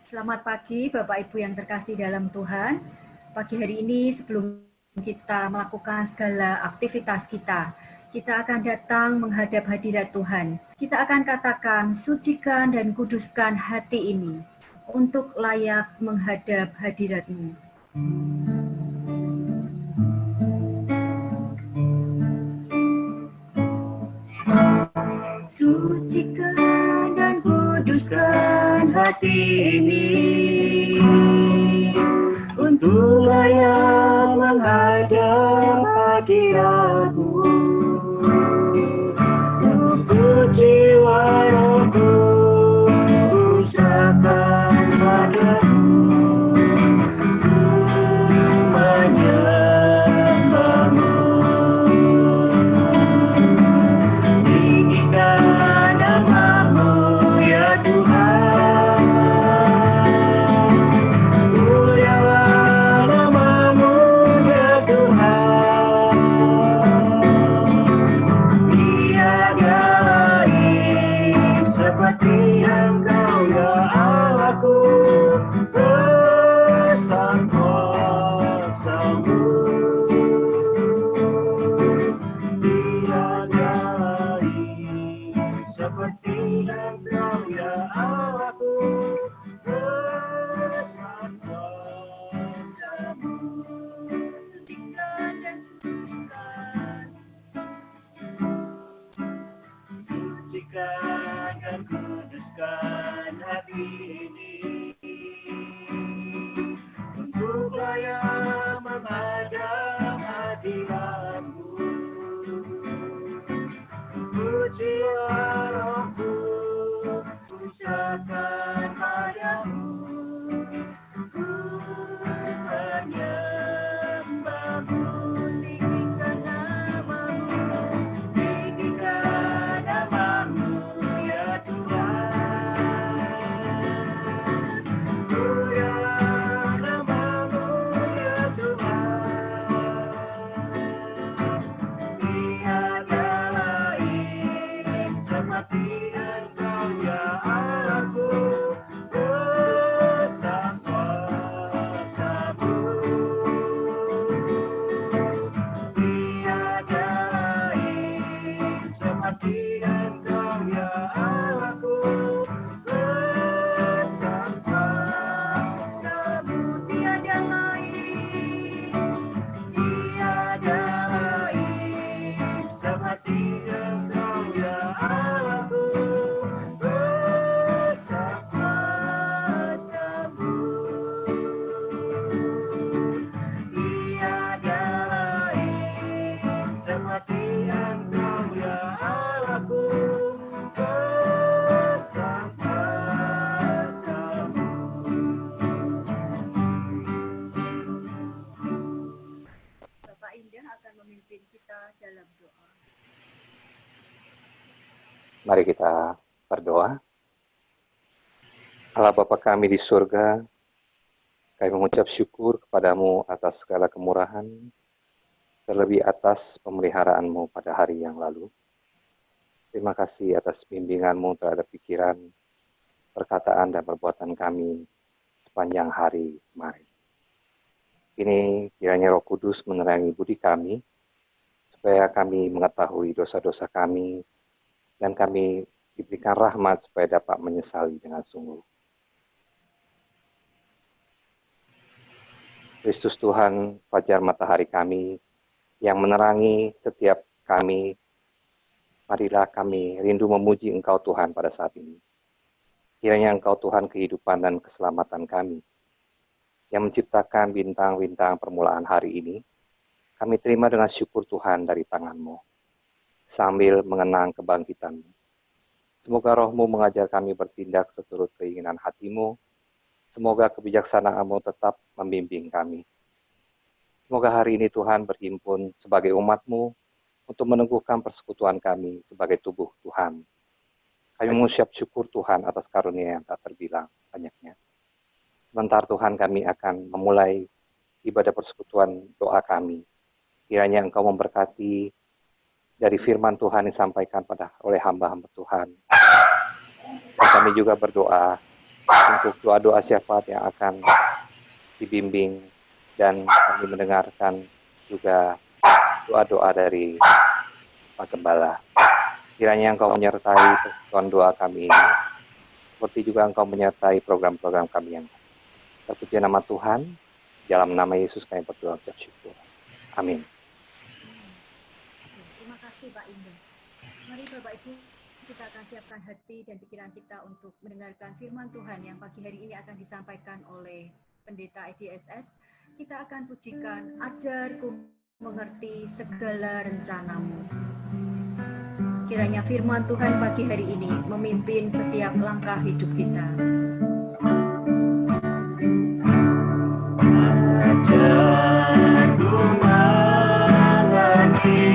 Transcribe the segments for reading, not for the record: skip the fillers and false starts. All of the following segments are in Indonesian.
Selamat pagi Bapak Ibu yang terkasih dalam Tuhan. Pagi hari ini sebelum kita melakukan segala aktivitas kita akan datang menghadap hadirat Tuhan. Kita akan katakan, sucikan dan kuduskan hati ini untuk layak menghadap hadirat-Mu. Sucikan dan kuduskan hati ini untuk layak menghadap hadirat-Mu. Untuk jiwa rohku usahakan padamu, ku menyembahmu. Tinggikan nama-Mu ya Tuhan, mulialah nama-Mu ya Tuhan. Tiada lain seperti Engkau ya Allahku, besar kuasa-Mu. Tiada lain seperti Engkau ya Allahku, besar kuasa-Mu. Sucikan dan kuduskan, sucikan dan kuduskan hati ini untuk layak menghadap hadirat-Mu. Untuk jiwa rohku usahakan padamu, ku menyembahmu. Tinggikan nama-Mu, tinggikan nama-Mu ya Tuhan. Mulialah nama-Mu ya Tuhan. Tiada lain seperti Engkau ya Allahku, besar kuasa-Mu. Tiada lain seperti Engkau ya Allahku, besar kuasa-Mu. Tiada lain seperti Engkau ya Allahku, besar kuasa-Mu. Tiada lain seperti Engkau ya Allahku, besar kuasa-Mu. Bapak Indah akan memimpin kita dalam doa. Mari kita berdoa. Allah Bapa kami di surga, kami mengucap syukur kepadamu atas segala kemurahan, terlebih atas pemeliharaanmu pada hari yang lalu. Terima kasih atas bimbinganmu terhadap pikiran, perkataan, dan perbuatan kami sepanjang hari kemarin. Kini kiranya Roh Kudus menerangi budi kami, supaya kami mengetahui dosa-dosa kami, dan kami diberikan rahmat supaya dapat menyesali dengan sungguh. Kristus Tuhan, fajar matahari kami, yang menerangi setiap kami, marilah kami rindu memuji Engkau Tuhan pada saat ini. Kiranya Engkau Tuhan kehidupan dan keselamatan kami, yang menciptakan bintang-bintang permulaan hari ini, kami terima dengan syukur Tuhan dari tangan-Mu, sambil mengenang kebangkitan-Mu. Semoga Roh-Mu mengajar kami bertindak seturut keinginan hati-Mu. Semoga kebijaksanaan-Mu tetap membimbing kami. Semoga hari ini Tuhan berhimpun sebagai umat-Mu untuk meneguhkan persekutuan kami sebagai tubuh Tuhan. Kami mengucap syukur Tuhan atas karunia yang tak terbilang banyaknya. Sebentar Tuhan kami akan memulai ibadah persekutuan doa kami. Kiranya Engkau memberkati dari firman Tuhan disampaikan oleh hamba-hamba Tuhan. Dan kami juga berdoa, untuk doa-doa syafaat yang akan dibimbing, dan kami mendengarkan juga doa-doa dari Pak Gembala. Kiranya Engkau menyertai persekutuan doa kami ini, seperti juga Engkau menyertai program-program kami yang terpuji nama Tuhan. Dalam nama Yesus kami berdoa bersyukur. Amin. Terima kasih Pak Indah. Mari Bapak Ibu, kita akan siapkan hati dan pikiran kita untuk mendengarkan firman Tuhan yang pagi hari ini akan disampaikan oleh Pendeta IDSS. Kita akan pujikan Ajarku Mengerti Segala Rencanamu. Kiranya firman Tuhan pagi hari ini memimpin setiap langkah hidup kita. Ajarku mengerti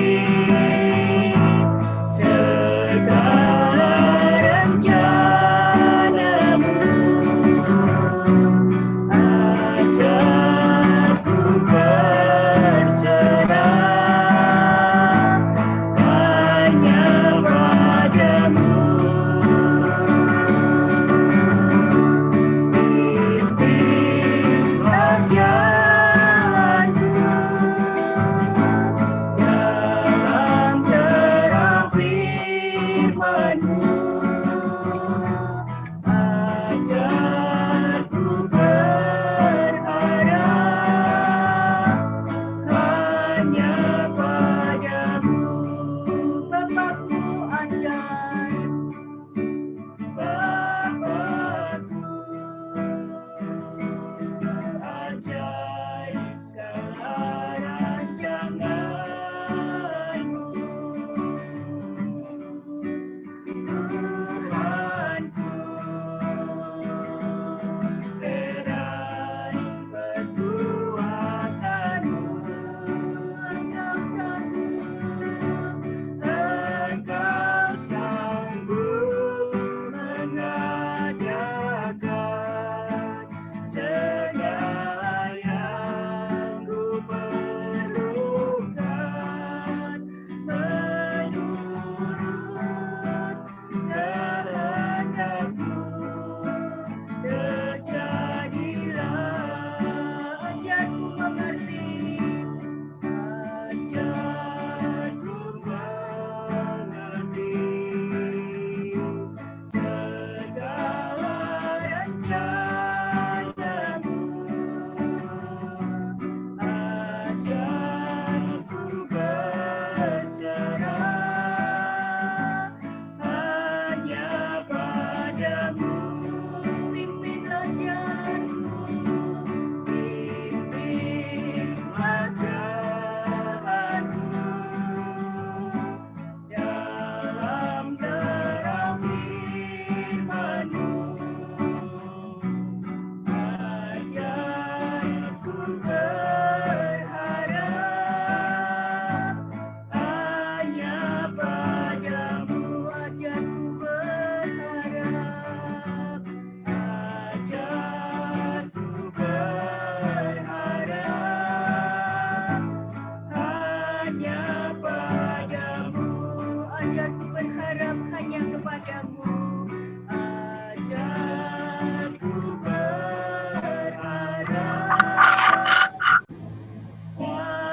segala rencanamu, ajarku berserah hanya padamu. Pimpinlah jalanku dalam terang firman-Mu. Ajarku berharap hanya padamu. Bapakku ajaib, Bapakku ajaib segala rancangan-Mu. Tuhanku, lerai perbuatan-Mu. Engkau sanggup mengadakan segala yang ku perlukan menurut kehendak-Mu. Terjadilah, ajarku mengerti, ajarku mengerti segala rencana-Mu. Ajarku berserah hanya padamu. Pimpinlah jalanku, pimpinlah jalanku dalam terang firman-Mu. Ajarku berharap hanya padamu. Ajarku berharap, ajarku berharap hanya padamu. Ajarku berharap hanya kepadamu. Ajarku berharap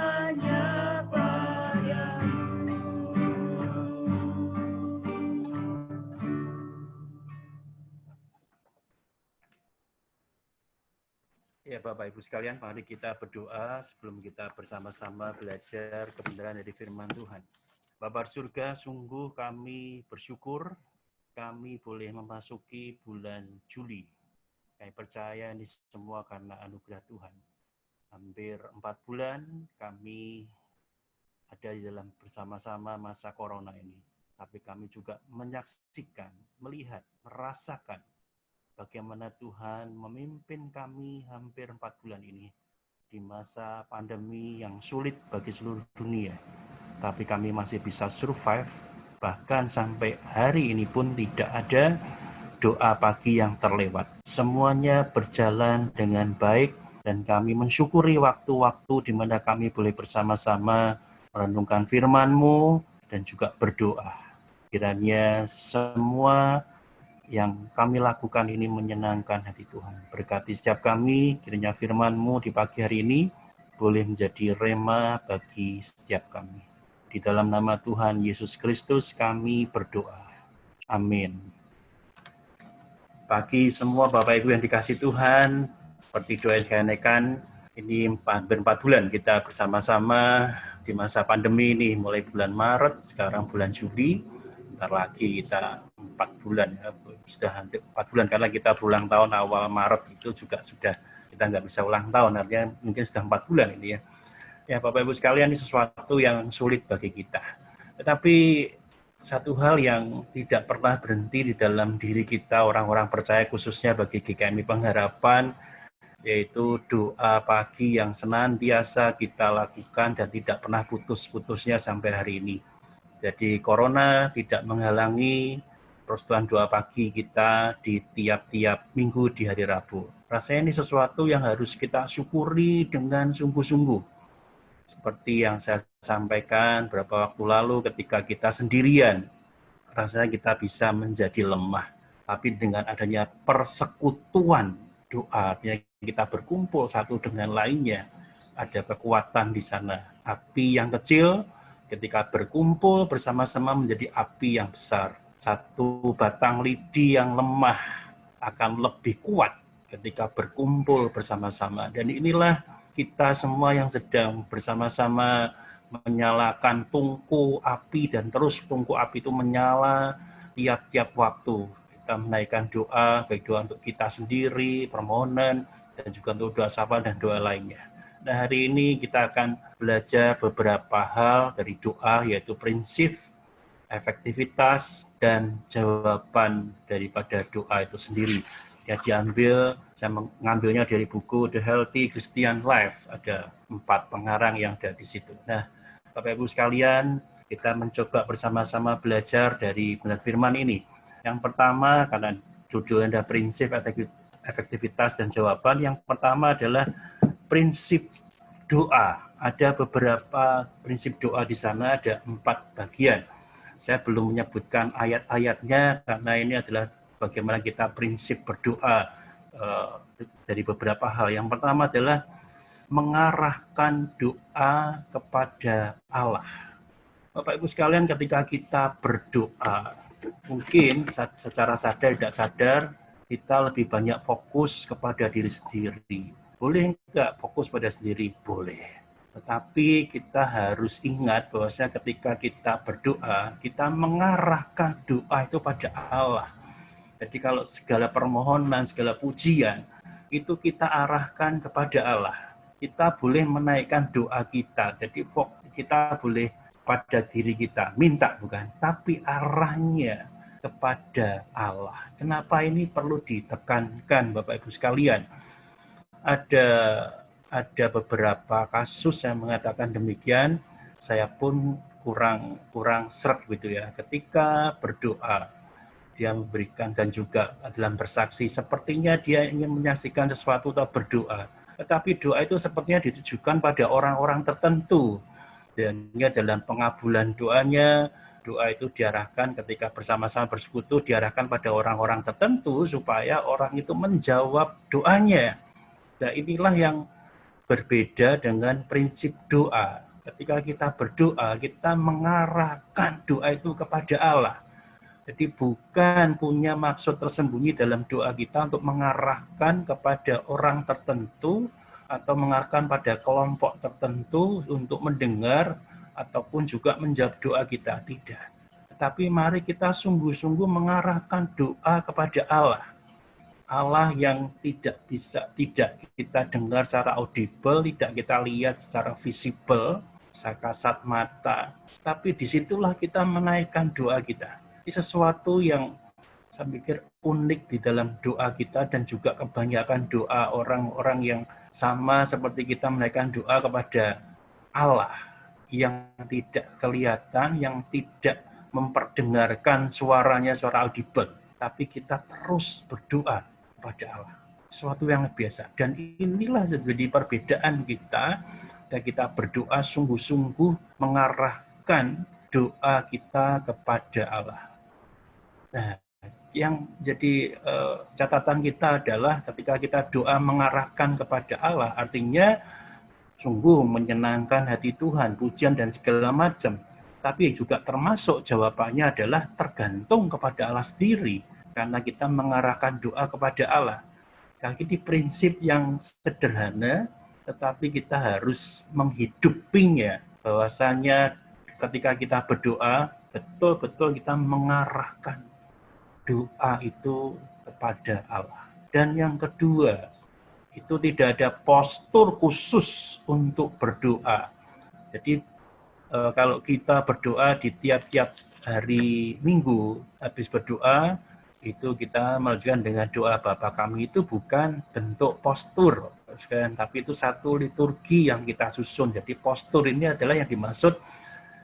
hanya padamu. Ya Bapak Ibu sekalian, mari kita berdoa sebelum kita bersama-sama belajar kebenaran dari firman Tuhan. Bapa surga, sungguh kami bersyukur kami boleh memasuki bulan Juli. Kami percaya ini semua karena anugerah Tuhan. Hampir 4 bulan kami ada di dalam bersama-sama masa corona ini. Tapi kami juga menyaksikan, melihat, merasakan bagaimana Tuhan memimpin kami hampir 4 bulan ini di masa pandemi yang sulit bagi seluruh dunia. Tapi kami masih bisa survive, bahkan sampai hari ini pun tidak ada doa pagi yang terlewat. Semuanya berjalan dengan baik dan kami mensyukuri waktu-waktu di mana kami boleh bersama-sama merenungkan firman-Mu dan juga berdoa. Kiranya semua yang kami lakukan ini menyenangkan hati Tuhan. Berkati setiap kami, kiranya firman-Mu di pagi hari ini boleh menjadi rema bagi setiap kami. Di dalam nama Tuhan Yesus Kristus kami berdoa. Amin. Bagi semua Bapak Ibu yang dikasih Tuhan, seperti doa yang saya naikkan, ini hampir 4 bulan kita bersama-sama di masa pandemi ini, mulai bulan Maret, sekarang bulan Juli, bentar lagi kita 4 bulan, ya, sudah hampir 4 bulan, karena kita berulang tahun awal Maret itu juga sudah, kita nggak bisa ulang tahun, artinya mungkin sudah 4 bulan ini ya. Ya Bapak Ibu sekalian, ini sesuatu yang sulit bagi kita. Tetapi satu hal yang tidak pernah berhenti di dalam diri kita, orang-orang percaya khususnya bagi GKMI Pengharapan, yaitu doa pagi yang senantiasa kita lakukan dan tidak pernah putus-putusnya sampai hari ini. Jadi corona tidak menghalangi persekutuan doa pagi kita di tiap-tiap minggu di hari Rabu. Rasanya ini sesuatu yang harus kita syukuri dengan sungguh-sungguh. Seperti yang saya sampaikan beberapa waktu lalu ketika kita sendirian, rasanya kita bisa menjadi lemah. Tapi dengan adanya persekutuan doa, artinya kita berkumpul satu dengan lainnya, ada kekuatan di sana. Api yang kecil ketika berkumpul bersama-sama menjadi api yang besar. Satu batang lidi yang lemah akan lebih kuat ketika berkumpul bersama-sama. Dan inilah kita semua yang sedang bersama-sama menyalakan tungku api, dan terus tungku api itu menyala tiap-tiap waktu. Kita menaikkan doa, baik doa untuk kita sendiri, permohonan, dan juga untuk doa sapa dan doa lainnya. Nah, hari ini kita akan belajar beberapa hal dari doa, yaitu prinsip, efektivitas, dan jawaban daripada doa itu sendiri. Ya, saya mengambilnya dari buku The Healthy Christian Life. Ada 4 pengarang yang ada di situ. Nah, Bapak Ibu sekalian, kita mencoba bersama-sama belajar dari benar firman ini. Yang pertama, karena judulnya ada prinsip, efektivitas, dan jawaban. Yang pertama adalah prinsip doa. Ada beberapa prinsip doa di sana, ada 4 bagian. Saya belum menyebutkan ayat-ayatnya karena ini adalah bagaimana kita prinsip berdoa dari beberapa hal. Yang pertama adalah mengarahkan doa kepada Allah. Bapak Ibu sekalian, ketika kita berdoa, mungkin secara sadar tidak sadar kita lebih banyak fokus kepada diri sendiri. Boleh enggak fokus pada sendiri? Boleh. Tetapi kita harus ingat bahwasanya ketika kita berdoa, kita mengarahkan doa itu pada Allah. Jadi kalau segala permohonan, segala pujian, itu kita arahkan kepada Allah. Kita boleh menaikkan doa kita. Jadi kita boleh pada diri kita, minta bukan, tapi arahnya kepada Allah. Kenapa ini perlu ditekankan Bapak Ibu sekalian? Ada beberapa kasus yang mengatakan demikian. Saya pun kurang seret gitu ya. Ketika berdoa, dia memberikan dan juga dalam bersaksi, sepertinya dia ingin menyaksikan sesuatu atau berdoa. Tetapi doa itu sepertinya ditujukan pada orang-orang tertentu. Dan dalam pengabulan doanya, doa itu diarahkan ketika bersama-sama bersekutu, diarahkan pada orang-orang tertentu supaya orang itu menjawab doanya. Nah, inilah yang berbeda dengan prinsip doa. Ketika kita berdoa, kita mengarahkan doa itu kepada Allah. Jadi bukan punya maksud tersembunyi dalam doa kita untuk mengarahkan kepada orang tertentu atau mengarahkan pada kelompok tertentu untuk mendengar ataupun juga menjawab doa kita. Tidak. Tetapi mari kita sungguh-sungguh mengarahkan doa kepada Allah. Allah yang tidak kita dengar secara audible, tidak kita lihat secara visible, secara kasat mata. Tapi disitulah kita menaikkan doa kita. Ini sesuatu yang saya pikir unik di dalam doa kita, dan juga kebanyakan doa orang-orang yang sama seperti kita menaikkan doa kepada Allah yang tidak kelihatan, yang tidak memperdengarkan suaranya secara audible. Tapi kita terus berdoa kepada Allah. Sesuatu yang biasa. Dan inilah jadi perbedaan kita, dan kita berdoa sungguh-sungguh mengarahkan doa kita kepada Allah. Nah, yang jadi catatan kita adalah ketika kita doa mengarahkan kepada Allah, artinya sungguh menyenangkan hati Tuhan, pujian dan segala macam. Tapi juga termasuk jawabannya adalah tergantung kepada Allah sendiri, karena kita mengarahkan doa kepada Allah. Karena ini prinsip yang sederhana, tetapi kita harus menghidupinya, bahwasanya ketika kita berdoa, betul-betul kita mengarahkan doa itu kepada Allah. Dan yang kedua, itu tidak ada postur khusus untuk berdoa. Jadi kalau kita berdoa di tiap-tiap hari Minggu, habis berdoa, itu kita melanjutkan dengan doa Bapa Kami, itu bukan bentuk postur, tapi itu satu liturgi yang kita susun. Jadi postur ini adalah yang dimaksud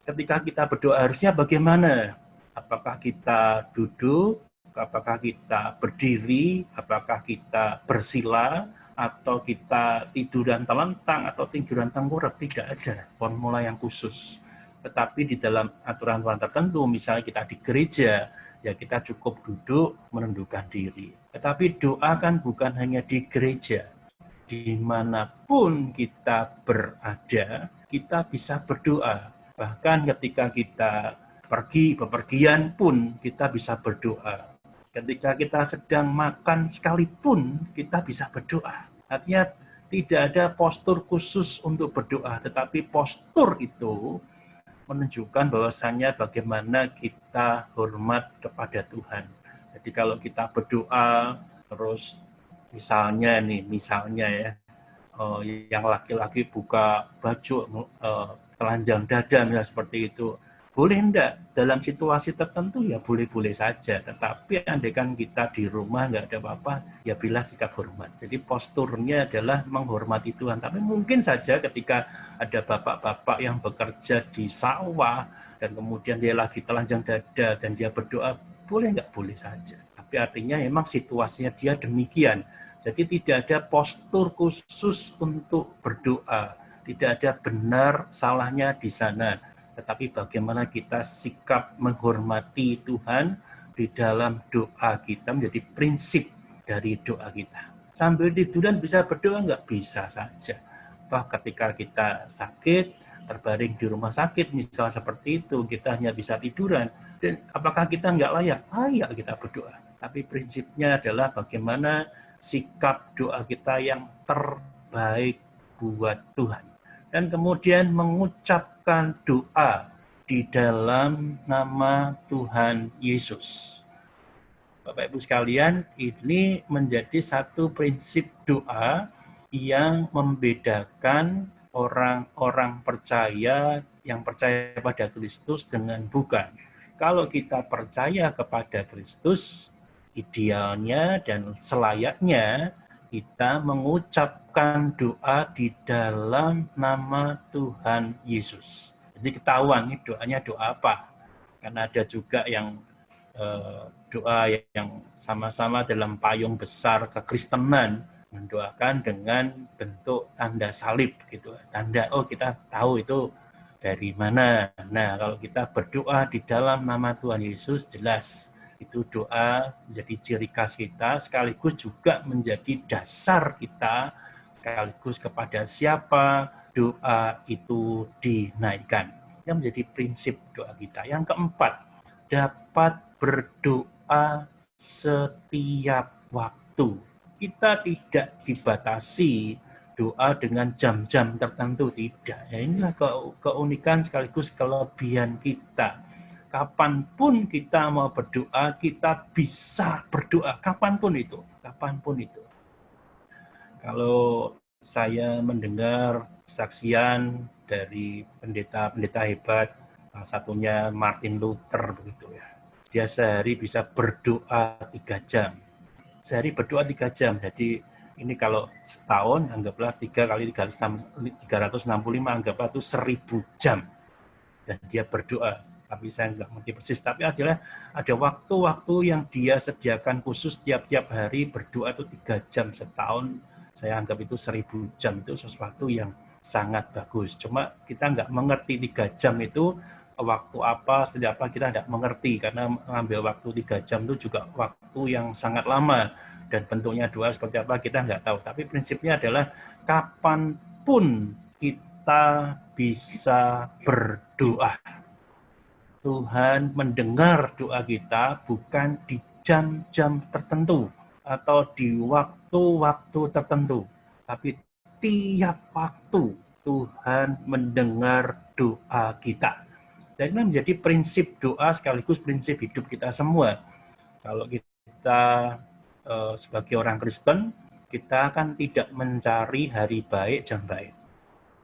ketika kita berdoa harusnya bagaimana? Apakah kita duduk, apakah kita berdiri, apakah kita bersila, atau kita tiduran telentang, atau tiduran tengkurap, tidak ada formula yang khusus. Tetapi di dalam aturan-aturan tertentu, misalnya kita di gereja, ya kita cukup duduk menundukkan diri. Tetapi doa kan bukan hanya di gereja. Dimanapun kita berada, kita bisa berdoa. Bahkan ketika kita pergi, bepergian pun kita bisa berdoa. Ketika kita sedang makan sekalipun, kita bisa berdoa. Artinya tidak ada postur khusus untuk berdoa, tetapi postur itu menunjukkan bahwasannya bagaimana kita hormat kepada Tuhan. Jadi kalau kita berdoa, terus misalnya ya, yang laki-laki buka baju, telanjang dada, misalnya seperti itu, boleh enggak? Dalam situasi tertentu ya boleh-boleh saja. Tetapi andaikan kita di rumah enggak ada apa-apa, ya bila sikap hormat. Jadi posturnya adalah menghormati Tuhan. Tapi mungkin saja ketika ada bapak-bapak yang bekerja di sawah, dan kemudian dia lagi telanjang dada, dan dia berdoa, boleh enggak? Boleh saja. Tapi artinya memang situasinya dia demikian. Jadi tidak ada postur khusus untuk berdoa. Tidak ada benar salahnya di sana. Tetapi bagaimana kita sikap menghormati Tuhan di dalam doa kita menjadi prinsip dari doa kita. Sambil tiduran bisa berdoa nggak? Bisa saja. Toh ketika kita sakit, terbaring di rumah sakit, misalnya seperti itu, kita hanya bisa tiduran. Dan apakah kita nggak layak? Layak kita berdoa. Tapi prinsipnya adalah bagaimana sikap doa kita yang terbaik buat Tuhan. Dan kemudian mengucapkan doa di dalam nama Tuhan Yesus. Bapak Ibu sekalian, ini menjadi satu prinsip doa yang membedakan orang-orang percaya yang percaya pada Kristus dengan bukan. Kalau kita percaya kepada Kristus, idealnya dan selayaknya kita mengucapkan doa di dalam nama Tuhan Yesus. Jadi ketahuan nih doanya doa apa. Karena ada juga yang doa yang sama-sama dalam payung besar kekristenan, mendoakan dengan bentuk tanda salib gitu. Tanda, oh kita tahu itu dari mana. Nah, kalau kita berdoa di dalam nama Tuhan Yesus, jelas itu doa menjadi ciri khas kita, sekaligus juga menjadi dasar kita, sekaligus kepada siapa doa itu dinaikkan. Yang menjadi prinsip doa kita. Yang keempat, dapat berdoa setiap waktu. Kita tidak dibatasi doa dengan jam-jam tertentu, tidak. Ya, inilah keunikan sekaligus kelebihan kita. Kapanpun kita mau berdoa, kita bisa berdoa. Kapanpun itu. Kalau saya mendengar kesaksian dari pendeta-pendeta hebat, salah satunya Martin Luther begitu ya. Dia sehari bisa berdoa 3 jam. Sehari berdoa 3 jam. Jadi ini kalau setahun anggaplah 3 kali 365, anggaplah itu 1000 jam. Dan dia berdoa. Tapi saya nggak ngerti persis, tapi adalah ada waktu-waktu yang dia sediakan khusus tiap-tiap hari berdoa itu 3 jam setahun. Saya anggap itu 1000 jam, itu sesuatu yang sangat bagus. Cuma kita nggak mengerti 3 jam itu waktu apa, seperti apa, kita tidak mengerti, karena mengambil waktu 3 jam itu juga waktu yang sangat lama, dan bentuknya doa seperti apa kita nggak tahu. Tapi prinsipnya adalah kapanpun kita bisa berdoa. Tuhan mendengar doa kita bukan di jam-jam tertentu atau di waktu-waktu tertentu, tapi tiap waktu Tuhan mendengar doa kita. Dan ini menjadi prinsip doa sekaligus prinsip hidup kita semua. Kalau kita sebagai orang Kristen, kita akan tidak mencari hari baik, jam baik.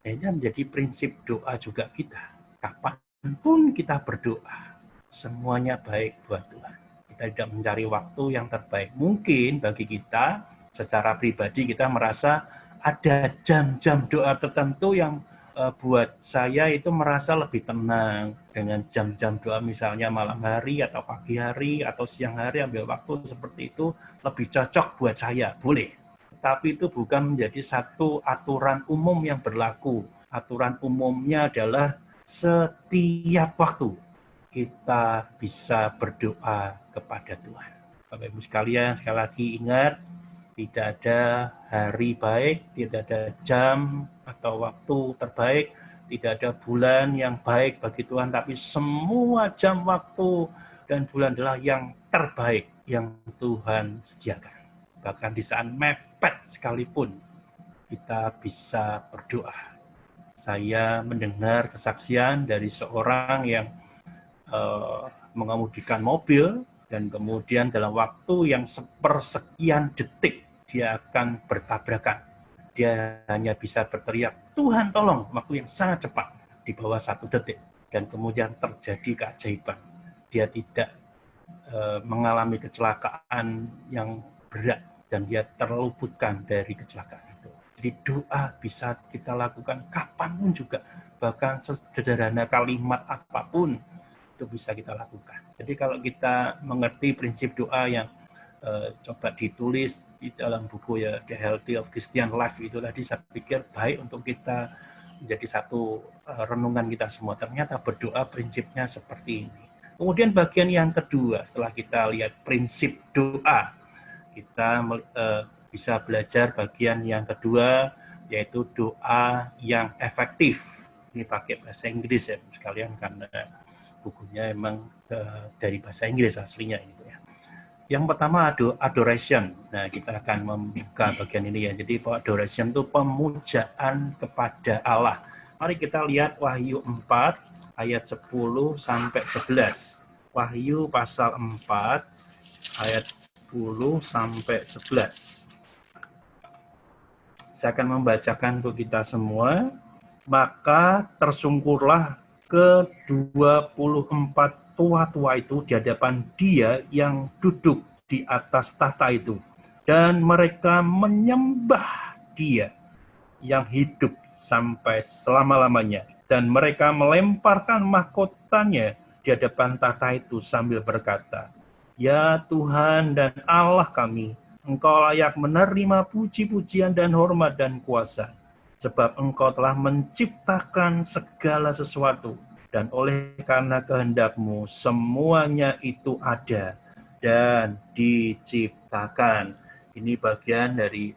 Dan ini menjadi prinsip doa juga kita. Kapanpun kita berdoa, semuanya baik buat Tuhan. Kita tidak mencari waktu yang terbaik. Mungkin bagi kita, secara pribadi kita merasa ada jam-jam doa tertentu yang buat saya itu merasa lebih tenang dengan jam-jam doa, misalnya malam hari atau pagi hari atau siang hari, ambil waktu seperti itu lebih cocok buat saya, boleh. Tapi itu bukan menjadi satu aturan umum yang berlaku. Aturan umumnya adalah setiap waktu kita bisa berdoa kepada Tuhan. Bapak Ibu sekalian, sekali lagi ingat, tidak ada hari baik, tidak ada jam atau waktu terbaik, tidak ada bulan yang baik bagi Tuhan, tapi semua jam, waktu, dan bulan adalah yang terbaik yang Tuhan sediakan. Bahkan di saat mepet sekalipun, kita bisa berdoa. Saya mendengar kesaksian dari seorang yang mengemudikan mobil, dan kemudian dalam waktu yang sepersekian detik dia akan bertabrakan. Dia hanya bisa berteriak, Tuhan tolong, waktu yang sangat cepat, di bawah 1 detik. Dan kemudian terjadi keajaiban. Dia tidak mengalami kecelakaan yang berat, dan dia terluputkan dari kecelakaan itu. Jadi doa bisa kita lakukan kapanpun juga, bahkan sederhana kalimat apapun, itu bisa kita lakukan. Jadi kalau kita mengerti prinsip doa yang coba ditulis di dalam buku ya The Healthy of Christian Life itu tadi, saya pikir baik untuk kita menjadi satu renungan kita semua. Ternyata berdoa prinsipnya seperti ini. Kemudian bagian yang kedua, setelah kita lihat prinsip doa, kita bisa belajar bagian yang kedua, yaitu doa yang efektif. Ini pakai bahasa Inggris ya sekalian, karena bukunya memang dari bahasa Inggris aslinya gitu ya. Yang pertama adoration. Nah, kita akan membuka bagian ini ya. Jadi adoration itu pemujaan kepada Allah. Mari kita lihat Wahyu 4 ayat 10 sampai 11. Wahyu pasal 4 ayat 10 sampai 11. Saya akan membacakan untuk kita semua. Maka tersungkurlah ke-24 tua-tua itu di hadapan Dia yang duduk di atas tahta itu, dan mereka menyembah Dia yang hidup sampai selama-lamanya, dan mereka melemparkan mahkotanya di hadapan tahta itu sambil berkata, Ya Tuhan dan Allah kami, Engkau layak menerima puji-pujian dan hormat dan kuasa, sebab Engkau telah menciptakan segala sesuatu, dan oleh karena kehendak-Mu semuanya itu ada dan diciptakan. Ini bagian dari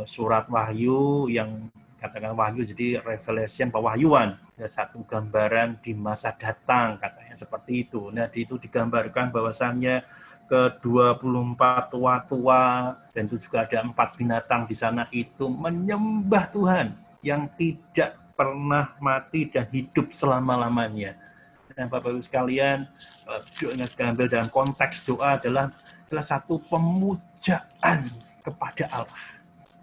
surat Wahyu yang katakan Wahyu, jadi Revelation, pewahyuan. Ada satu gambaran di masa datang, katanya seperti itu. Nah, itu digambarkan bahwasannya ke-24 tua-tua, dan itu juga ada 4 binatang di sana, itu menyembah Tuhan yang tidak pernah mati dan hidup selama-lamanya. Dan Bapak Ibu sekalian, diambil dalam konteks doa adalah satu pemujaan kepada Allah.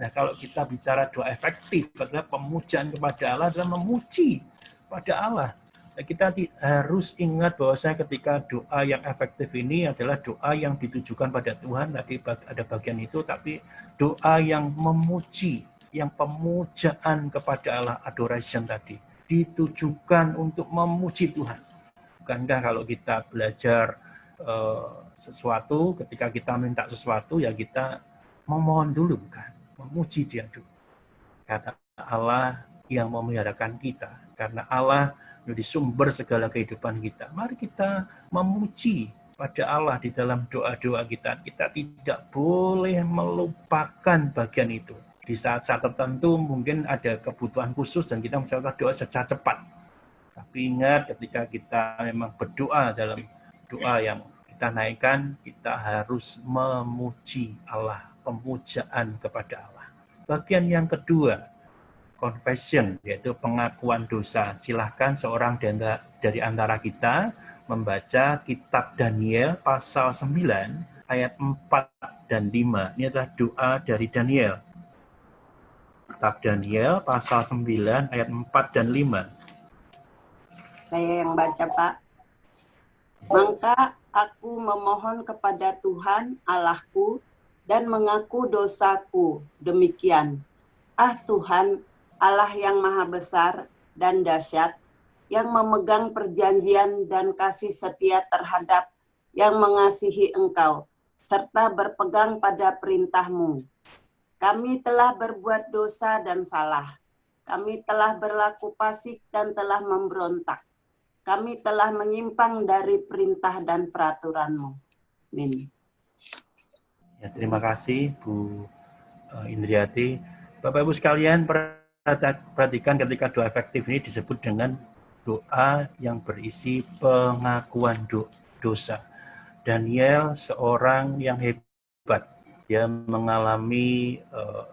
Nah, kalau kita bicara doa efektif, adalah pemujaan kepada Allah, adalah memuji pada Allah. Nah, kita harus ingat bahwa saya ketika doa yang efektif ini adalah doa yang ditujukan pada Tuhan, tadi ada bagian itu, tapi doa yang memuji, yang pemujaan kepada Allah, adoration tadi, ditujukan untuk memuji Tuhan. Bukankah kalau kita belajar sesuatu, ketika kita minta sesuatu, ya kita memohon dulu, bukan? Memuji Dia dulu. Karena Allah yang memeliharakan kita, karena Allah menjadi sumber segala kehidupan kita. Mari kita memuji pada Allah di dalam doa-doa kita. Kita tidak boleh melupakan bagian itu. Di saat-saat tertentu mungkin ada kebutuhan khusus dan kita mengucapkan doa secara cepat. Tapi ingat, ketika kita memang berdoa dalam doa yang kita naikkan, kita harus memuji Allah, pemujaan kepada Allah. Bagian yang kedua, confession, yaitu pengakuan dosa. Silahkan seorang dari antara kita membaca kitab Daniel pasal 9 ayat 4 dan 5. Ini adalah doa dari Daniel. Kitab Daniel pasal 9 ayat 4 dan 5. Saya yang baca, Pak. Maka aku memohon kepada Tuhan Allahku dan mengaku dosaku. Demikian. Ah Tuhan, Allah yang maha besar dan dahsyat, yang memegang perjanjian dan kasih setia terhadap yang mengasihi Engkau, serta berpegang pada perintah-Mu. Kami telah berbuat dosa dan salah. Kami telah berlaku fasik dan telah memberontak. Kami telah menyimpang dari perintah dan peraturan-Mu. Amin. Ya, terima kasih Bu Indriati. Bapak Ibu sekalian, perhatikan ketika doa efektif ini disebut dengan doa yang berisi pengakuan dosa. Daniel seorang yang hebat. Dia mengalami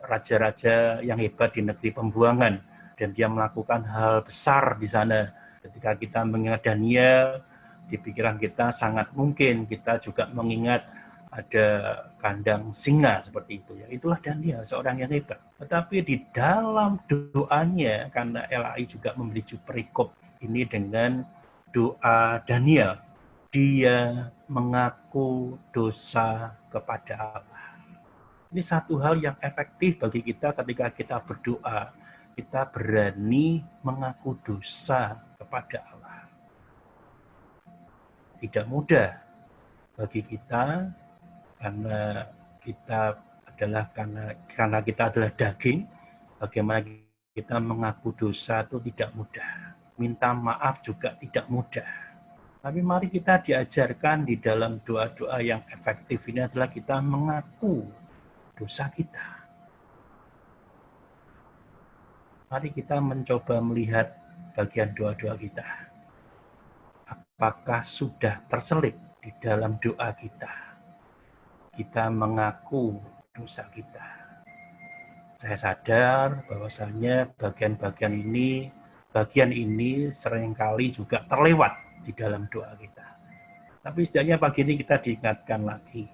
raja-raja yang hebat di negeri pembuangan. Dan dia melakukan hal besar di sana. Ketika kita mengingat Daniel, di pikiran kita sangat mungkin kita juga mengingat ada kandang singa seperti itu. Ya, itulah Daniel, seorang yang hebat. Tetapi di dalam doanya, karena LAI juga memberi perikop ini dengan doa Daniel, dia mengaku dosa kepada Allah. Ini satu hal yang efektif bagi kita ketika kita berdoa. Kita berani mengaku dosa kepada Allah. Tidak mudah bagi kita karena kita adalah karena kita adalah daging. Bagaimana kita mengaku dosa itu tidak mudah. Minta maaf juga tidak mudah. Tapi mari kita diajarkan di dalam doa-doa yang efektif ini adalah kita mengaku dosa kita. Mari kita mencoba melihat bagian doa-doa kita. Apakah sudah terselip di dalam doa kita? Kita mengaku dosa kita. Saya sadar bahwasanya bagian ini seringkali juga terlewat di dalam doa kita. Tapi setidaknya pagi ini kita diingatkan lagi.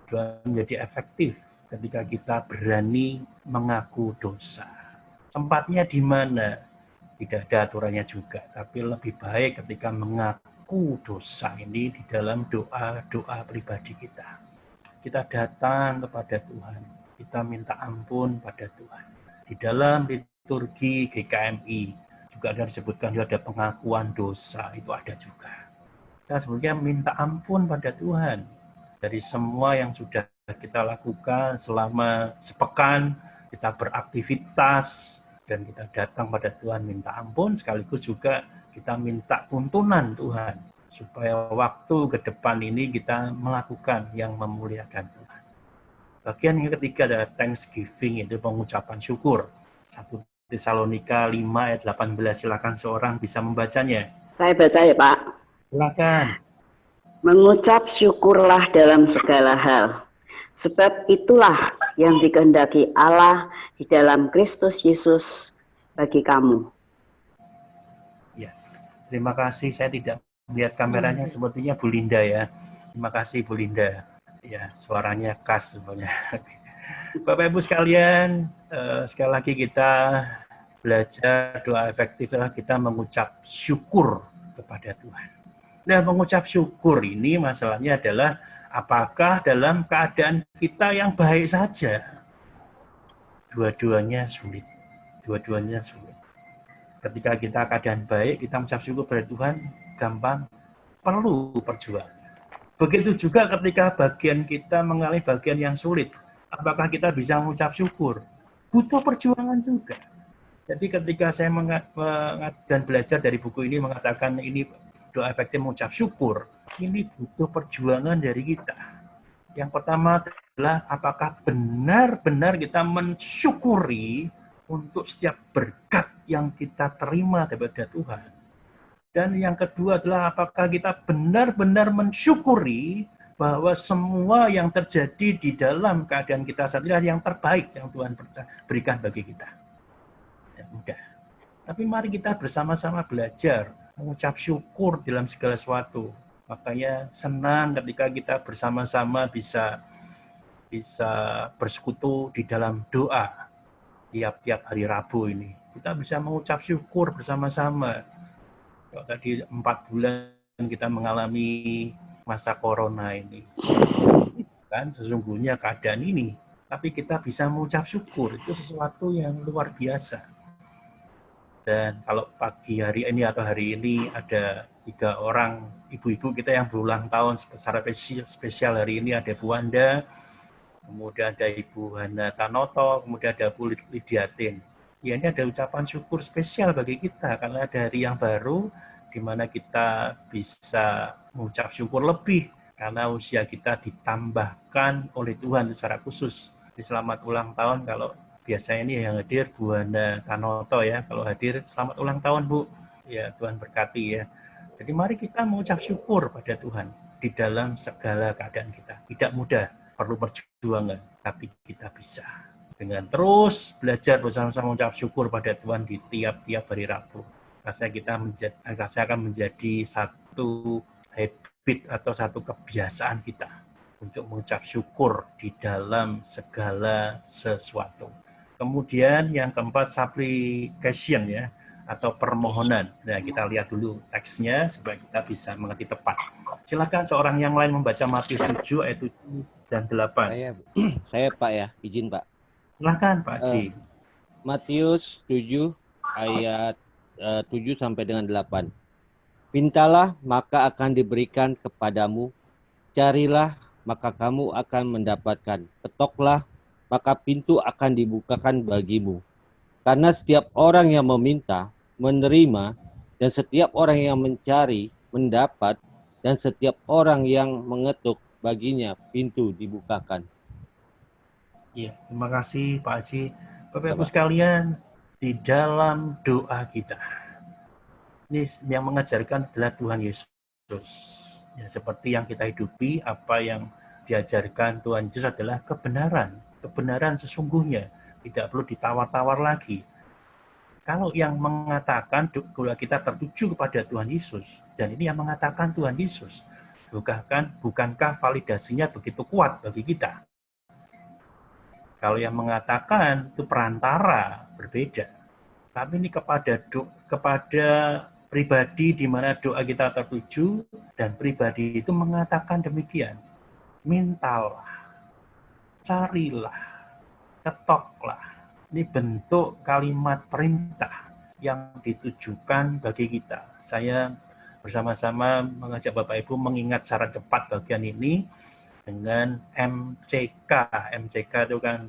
Doa menjadi efektif ketika kita berani mengaku dosa. Tempatnya di mana? Tidak ada aturannya juga, tapi lebih baik ketika mengaku dosa ini di dalam doa-doa pribadi kita. Kita datang kepada Tuhan, kita minta ampun pada Tuhan. Di dalam liturgi GKMI juga ada disebutkan juga ada pengakuan dosa, itu ada juga. Kita sebetulnya minta ampun pada Tuhan dari semua yang sudah kita lakukan selama sepekan, kita beraktivitas, dan kita datang pada Tuhan minta ampun, sekaligus juga kita minta tuntunan Tuhan, supaya waktu ke depan ini kita melakukan yang memuliakan Tuhan. Bagian yang ketiga adalah Thanksgiving, itu pengucapan syukur. 1 Tesalonika 5 ayat 18, silakan seorang bisa membacanya. Saya baca ya Pak. Silakan. Mengucap syukurlah dalam segala hal. Sebab itulah yang dikehendaki Allah di dalam Kristus Yesus bagi kamu. Ya, terima kasih. Saya tidak melihat kameranya, sepertinya Bu Linda ya. Terima kasih Bu Linda. Ya, suaranya khas sebenarnya. Bapak Ibu sekalian, sekali lagi kita belajar doa efektif adalah kita mengucap syukur kepada Tuhan. Nah, mengucap syukur ini masalahnya adalah apakah dalam keadaan kita yang baik saja? Dua-duanya sulit. Dua-duanya sulit. Ketika kita keadaan baik, kita mengucap syukur pada Tuhan, gampang, perlu perjuangan. Begitu juga ketika bagian kita mengalami bagian yang sulit. Apakah kita bisa mengucap syukur? Butuh perjuangan juga. Jadi ketika saya dan belajar dari buku ini mengatakan ini doa efektif mengucap syukur, ini butuh perjuangan dari kita. Yang pertama adalah apakah benar-benar kita mensyukuri untuk setiap berkat yang kita terima daripada Tuhan. Dan yang kedua adalah apakah kita benar-benar mensyukuri bahwa semua yang terjadi di dalam keadaan kita saat ini adalah yang terbaik yang Tuhan berikan bagi kita. Tidak mudah. Tapi mari kita bersama-sama belajar mengucap syukur dalam segala sesuatu. Makanya senang ketika kita bersama-sama bisa bersekutu di dalam doa tiap-tiap hari Rabu ini. Kita bisa mengucap syukur bersama-sama. Kalau tadi 4 bulan kita mengalami masa corona ini, kan sesungguhnya keadaan ini, tapi kita bisa mengucap syukur, itu sesuatu yang luar biasa. Dan kalau pagi hari ini atau hari ini ada 3 orang ibu-ibu kita yang berulang tahun secara spesial hari ini, ada Bu Wanda, kemudian ada Ibu Hana Tanoto, kemudian ada Bu Lidiatin. Ya, ini ada ucapan syukur spesial bagi kita karena ada hari yang baru di mana kita bisa mengucap syukur lebih karena usia kita ditambahkan oleh Tuhan secara khusus. Selamat ulang tahun kalau biasanya ini yang hadir Bu Hana Tanoto ya, kalau hadir selamat ulang tahun Bu. Ya, Tuhan berkati ya. Jadi mari kita mengucap syukur pada Tuhan di dalam segala keadaan kita. Tidak mudah, perlu perjuangan, tapi kita bisa. Dengan terus belajar bersama-sama mengucap syukur pada Tuhan di tiap-tiap hari Rabu. Rasanya akan menjadi satu habit atau satu kebiasaan kita untuk mengucap syukur di dalam segala sesuatu. Kemudian yang keempat, supplication ya, atau permohonan. Nah, kita lihat dulu teksnya supaya kita bisa mengerti tepat. Silakan seorang yang lain membaca Matius 7 ayat 7 dan 8. Saya Pak ya, izin Pak. Silakan Pak Haji. Matius 7 ayat 7 sampai dengan 8. Mintalah maka akan diberikan kepadamu, carilah maka kamu akan mendapatkan, ketoklah maka pintu akan dibukakan bagimu. Karena setiap orang yang meminta, menerima, dan setiap orang yang mencari, mendapat, dan setiap orang yang mengetuk, baginya pintu dibukakan. Iya, terima kasih Pak Haji. Bapak Ibu sekalian, di dalam doa kita, ini yang mengajarkan adalah Tuhan Yesus. Ya, seperti yang kita hidupi, apa yang diajarkan Tuhan Yesus adalah kebenaran. Kebenaran sesungguhnya, tidak perlu ditawar-tawar lagi. Kalau yang mengatakan doa kita tertuju kepada Tuhan Yesus, dan ini yang mengatakan Tuhan Yesus, bukankah validasinya begitu kuat bagi kita? Kalau yang mengatakan itu perantara, berbeda. Tapi ini kepada pribadi di mana doa kita tertuju, dan pribadi itu mengatakan demikian. Mintalah, carilah, ketoklah. Ini bentuk kalimat perintah yang ditujukan bagi kita. Saya bersama-sama mengajak Bapak Ibu mengingat secara cepat bagian ini dengan MCK. MCK itu kan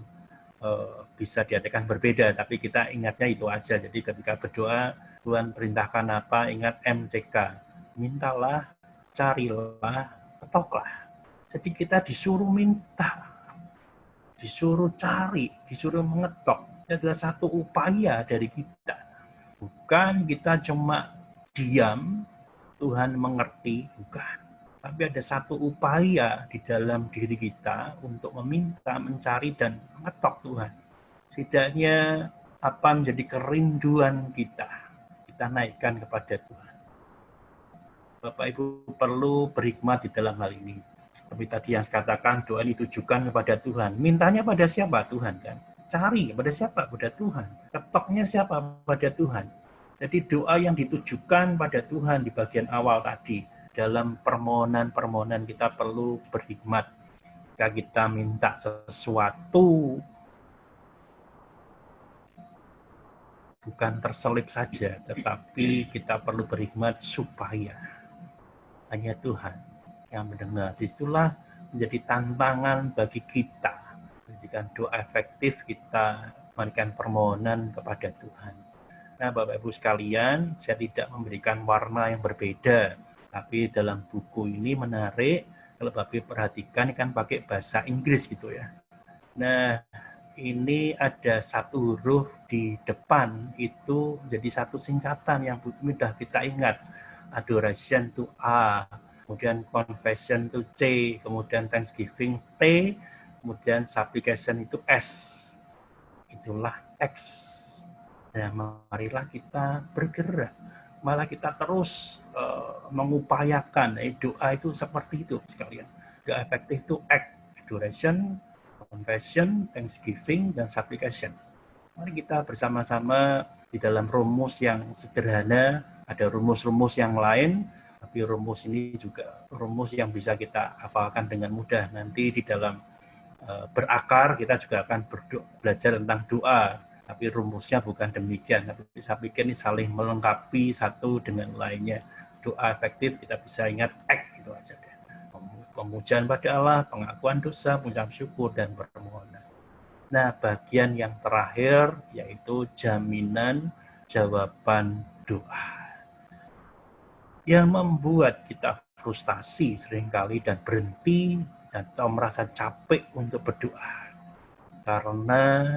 bisa diartikan berbeda, tapi kita ingatnya itu aja. Jadi ketika berdoa, Tuhan perintahkan apa, ingat MCK. Mintalah, carilah, ketoklah. Jadi kita disuruh minta, disuruh cari, disuruh mengetok. Itu adalah satu upaya dari kita. Bukan kita cuma diam, Tuhan mengerti, bukan. Tapi ada satu upaya di dalam diri kita untuk meminta, mencari, dan mengetok Tuhan. Setidaknya apa menjadi kerinduan kita naikkan kepada Tuhan. Bapak Ibu perlu berhikmat di dalam hal ini. Tapi tadi yang saya katakan, doa ditujukan kepada Tuhan. Mintanya pada siapa? Tuhan kan. Cari pada siapa? Pada Tuhan. Ketoknya siapa? Pada Tuhan. Jadi doa yang ditujukan pada Tuhan di bagian awal tadi, dalam permohonan-permohonan kita perlu berhikmat. Jika kita minta sesuatu, bukan terselip saja, tetapi kita perlu berhikmat supaya hanya Tuhan yang mendengar. Disitulah menjadi tantangan bagi kita. Jadikan doa efektif kita memberikan permohonan kepada Tuhan. Nah, Bapak Ibu sekalian, saya tidak memberikan warna yang berbeda, tapi dalam buku ini menarik, kalau Bapak Ibu perhatikan kan pakai bahasa Inggris gitu ya. Nah, ini ada satu huruf di depan itu jadi satu singkatan yang mudah kita ingat. Adoration to A, kemudian confession to C, kemudian thanksgiving T, kemudian supplication itu S. Itulah X. Nah, marilah kita bergerak, malah kita terus mengupayakan. Doa itu seperti itu sekalian. Doa efektif itu act, adoration, confession, thanksgiving, dan supplication. Mari kita bersama-sama di dalam rumus yang sederhana, ada rumus-rumus yang lain, tapi rumus ini juga rumus yang bisa kita hafalkan dengan mudah. Nanti di dalam berakar kita juga akan belajar tentang doa. Tapi rumusnya bukan demikian. Tapi saya pikir ini saling melengkapi satu dengan lainnya. Doa efektif kita bisa ingat act itu aja deh. Pemujaan pada Allah, pengakuan dosa, pengucapan syukur, dan permohonan. Nah, bagian yang terakhir yaitu jaminan jawaban doa. Yang membuat kita frustasi seringkali dan berhenti atau merasa capek untuk berdoa. Karena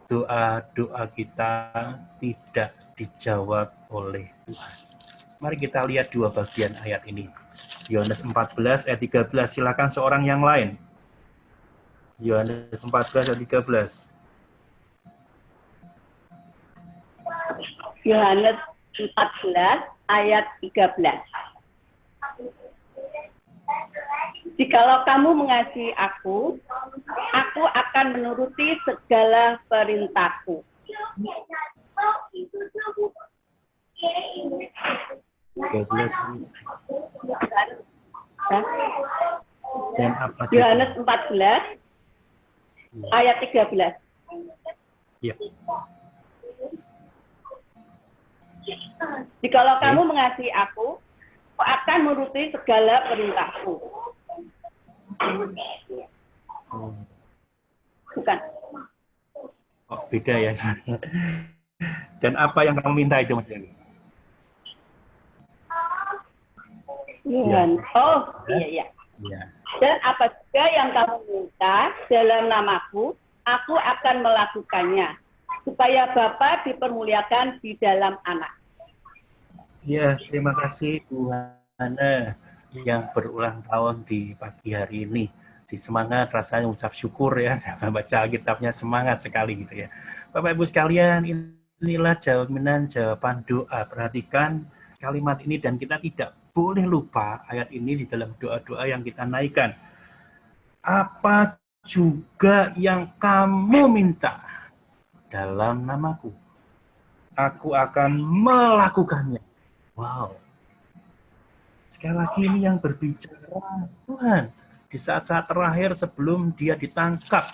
doa-doa kita tidak dijawab oleh Tuhan. Mari kita lihat dua bagian ayat ini. Yohanes 14 ayat 13, silakan seorang yang lain. Yohanes 14 ayat 13. Yohanes 14 ayat 13. Jikalau kamu mengasihi aku akan menuruti segala perintahku. Dan apa Yohanes 14 ayat 13. Ya. Jikalau kamu mengasihi aku akan menuruti segala perintahku. Bukan. Oh, beda ya. Dan apa yang kamu minta itu, Mas Yani? Ya. Oh, iya. Ya. Dan apa juga yang kamu minta dalam namaku, aku akan melakukannya, supaya Bapa dipermuliakan di dalam Anak. Ya, terima kasih Bu Hana yang berulang tahun di pagi hari ini. Di semangat rasanya ucap syukur ya, baca Alkitabnya semangat sekali gitu ya. Bapak Ibu sekalian, inilah jawaban doa. Perhatikan kalimat ini dan kita tidak boleh lupa ayat ini di dalam doa-doa yang kita naikkan. Apa juga yang kamu minta dalam namaku, aku akan melakukannya. Wow. Sekali lagi ini yang berbicara Tuhan. Di saat-saat terakhir sebelum dia ditangkap,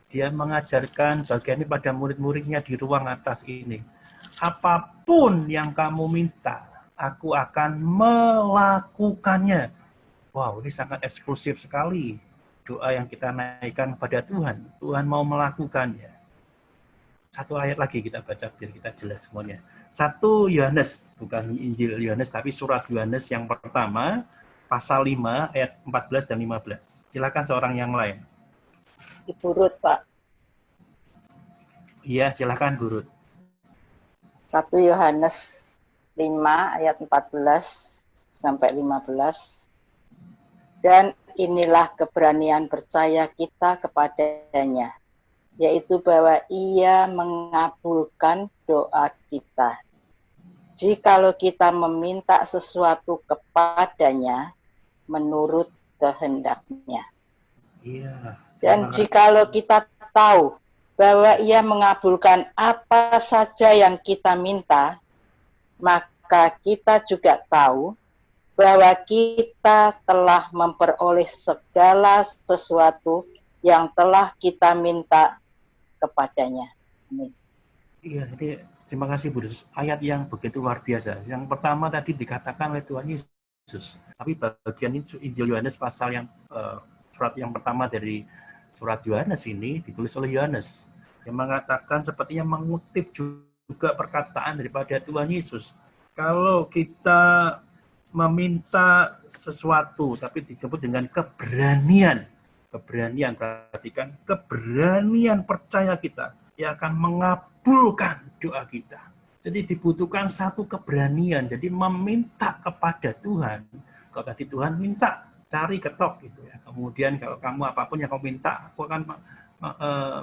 dia mengajarkan bagian ini pada murid-muridnya di ruang atas ini. Apapun yang kamu minta, aku akan melakukannya. Wow, ini sangat eksklusif sekali. Doa yang kita naikkan kepada Tuhan. Tuhan mau melakukannya. Satu ayat lagi kita baca biar kita jelas semuanya. 1 Yohanes, bukan Injil Yohanes, tapi surat Yohanes yang pertama, pasal 5, ayat 14 dan 15. Silakan seorang yang lain. Diburut, Pak. Iya, silakan Burut. 1 Yohanes 5 ayat 14 sampai 15. Dan inilah keberanian percaya kita kepadanya, yaitu bahwa ia mengabulkan doa kita. Jikalau kita meminta sesuatu kepadanya menurut kehendaknya. Iya. Dan jikalau kita tahu bahwa ia mengabulkan apa saja yang kita minta, maka kita juga tahu bahwa kita telah memperoleh segala sesuatu yang telah kita minta kepadanya. Amin. Iya, ini terima kasih Bu. Ayat yang begitu luar biasa. Yang pertama tadi dikatakan oleh Tuhan Yesus. Tapi bagian ini Injil Yohanes pasal yang surat yang pertama dari surat Yohanes ini ditulis oleh Yohanes yang mengatakan sepertinya mengutip juga perkataan daripada Tuhan Yesus. Kalau kita meminta sesuatu tapi disebut dengan keberanian. Keberanian, perhatikan, keberanian percaya kita yang akan mengabulkan doa kita. Jadi dibutuhkan satu keberanian, jadi meminta kepada Tuhan. Kalau tadi Tuhan minta, cari ketok gitu ya. Kemudian kalau kamu apapun yang kamu minta, aku akan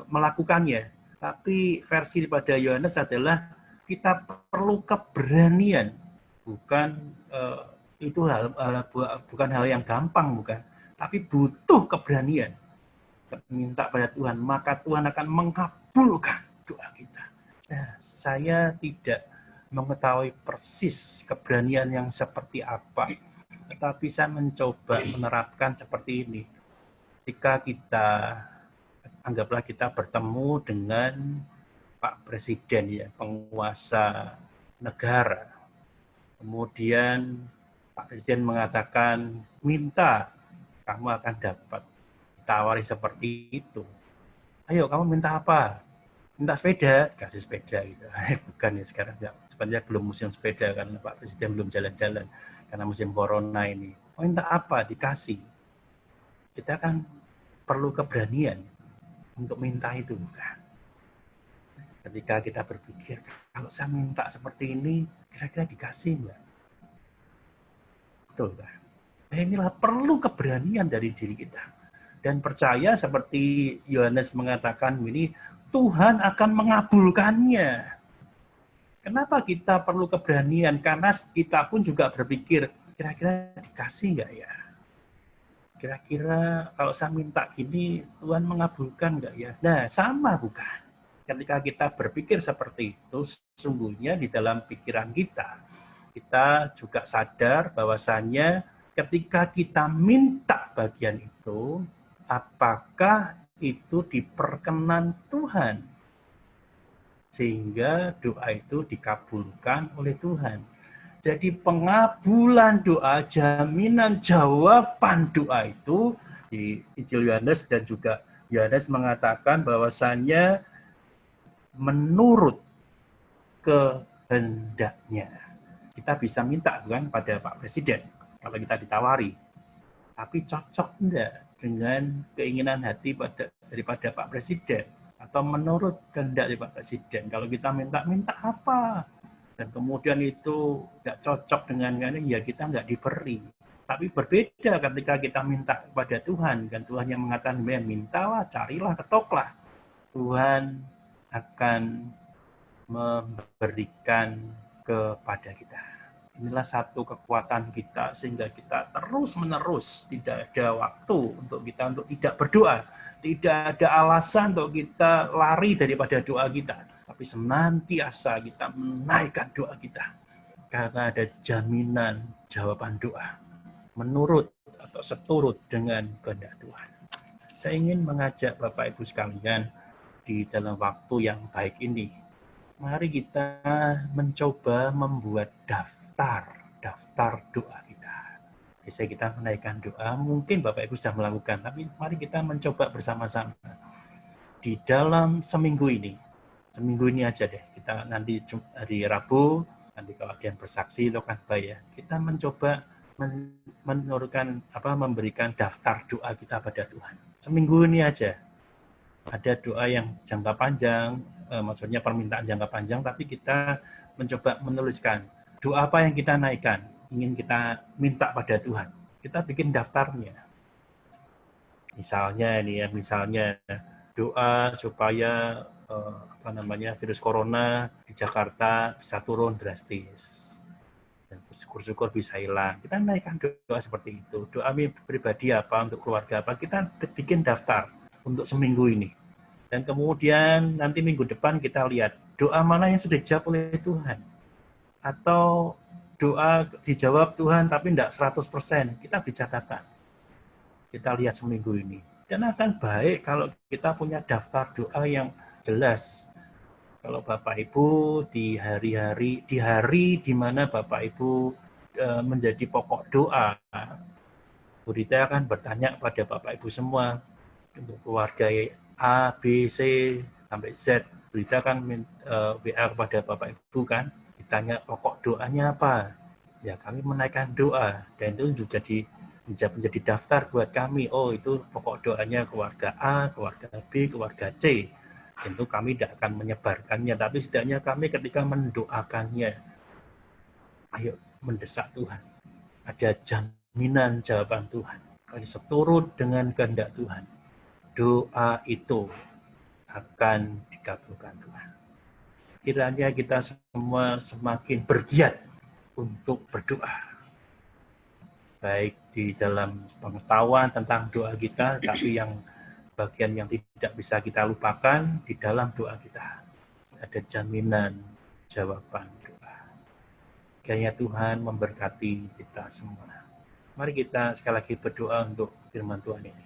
melakukannya. Tapi versi daripada Yohanes adalah kita perlu keberanian, bukan itu bukan hal yang gampang, bukan, tapi butuh keberanian. Minta pada Tuhan, maka Tuhan akan mengabulkan doa kita. Nah, saya tidak mengetahui persis keberanian yang seperti apa, tetapi saya mencoba menerapkan seperti ini. Ketika kita, anggaplah kita bertemu dengan Pak Presiden, ya, penguasa negara. Kemudian Pak Presiden mengatakan, minta, kamu akan dapat. Ditawari seperti itu. Ayo, kamu minta apa? Minta sepeda, kasih sepeda gitu. Bukan ya, sekarang enggak. Sebenarnya belum musim sepeda karena Pak Presiden belum jalan-jalan karena musim corona ini. Oh, minta apa? Dikasih. Kita kan perlu keberanian untuk minta itu, bukan? Ketika kita berpikir, kalau saya minta seperti ini, kira-kira dikasih enggak? Betul kan? Nah, inilah perlu keberanian dari diri kita. Dan percaya seperti Yohanes mengatakan ini, Tuhan akan mengabulkannya. Kenapa kita perlu keberanian? Karena kita pun juga berpikir, kira-kira dikasih enggak ya? Kira-kira kalau saya minta gini, Tuhan mengabulkan enggak ya? Nah, sama bukan? Ketika kita berpikir seperti itu, sesungguhnya di dalam pikiran kita juga sadar bahwasannya ketika kita minta bagian itu, apakah itu diperkenan Tuhan? Sehingga doa itu dikabulkan oleh Tuhan. Jadi pengabulan doa, jaminan jawaban doa itu di Injil Yohanes, dan juga Yohanes mengatakan bahwasannya menurut kehendaknya. Kita bisa minta bukan pada Pak Presiden kalau kita ditawari, tapi cocok enggak dengan keinginan hati daripada Pak Presiden, atau menurut kehendak dari Pak Presiden. Kalau kita minta apa, dan kemudian itu enggak cocok dengan ini, ya kita enggak diberi. Tapi berbeda ketika kita minta kepada Tuhan, dan Tuhan yang mengatakan, mintalah, carilah, ketoklah. Tuhan akan memberikan kepada kita. Inilah satu kekuatan kita, sehingga kita terus-menerus tidak ada waktu untuk kita untuk tidak berdoa. Tidak ada alasan untuk kita lari daripada doa kita. Tapi senantiasa kita menaikkan doa kita. Karena ada jaminan jawaban doa. Menurut atau seturut dengan kehendak Tuhan. Saya ingin mengajak Bapak Ibu sekalian di dalam waktu yang baik ini, mari kita mencoba membuat daftar doa kita. Bisa kita menaikkan doa, mungkin Bapak Ibu sudah melakukan, tapi mari kita mencoba bersama-sama. Di dalam seminggu ini aja deh, kita nanti hari Rabu, nanti kalau ada yang bersaksi itu kan baik ya, kita mencoba memberikan daftar doa kita pada Tuhan. Seminggu ini aja. Ada doa yang jangka panjang, maksudnya permintaan jangka panjang, tapi kita mencoba menuliskan doa apa yang kita naikkan, ingin kita minta pada Tuhan. Kita bikin daftarnya. Misalnya doa supaya virus corona di Jakarta bisa turun drastis. Dan syukur-syukur bisa hilang. Kita naikkan doa seperti itu. Doa pribadi apa, untuk keluarga apa, kita bikin daftar untuk seminggu ini. Dan kemudian nanti minggu depan kita lihat doa mana yang sudah dijawab oleh Tuhan. Atau doa dijawab Tuhan tapi tidak 100%. Kita beri catatan. Kita lihat seminggu ini. Dan akan baik kalau kita punya daftar doa yang jelas. Kalau Bapak Ibu di hari di mana Bapak Ibu menjadi pokok doa, Bu Rita akan bertanya pada Bapak Ibu semua untuk keluarga A, B, C, sampai Z, Berita kan WA kepada Bapak Ibu kan, ditanya pokok doanya apa. Ya kami menaikkan doa, dan itu menjadi daftar buat kami. Oh itu pokok doanya keluarga A, keluarga B, keluarga C. Tentu kami tidak akan menyebarkannya, tapi setidaknya kami ketika mendoakannya, ayo mendesak Tuhan. Ada jaminan jawaban Tuhan. Kami seturut dengan kehendak Tuhan. Doa itu akan dikabulkan Tuhan. Kiranya kita semua semakin bergiat untuk berdoa. Baik di dalam pengetahuan tentang doa kita, tapi yang bagian yang tidak bisa kita lupakan di dalam doa kita. Ada jaminan jawaban doa. Kiranya Tuhan memberkati kita semua. Mari kita sekali lagi berdoa untuk firman Tuhan ini.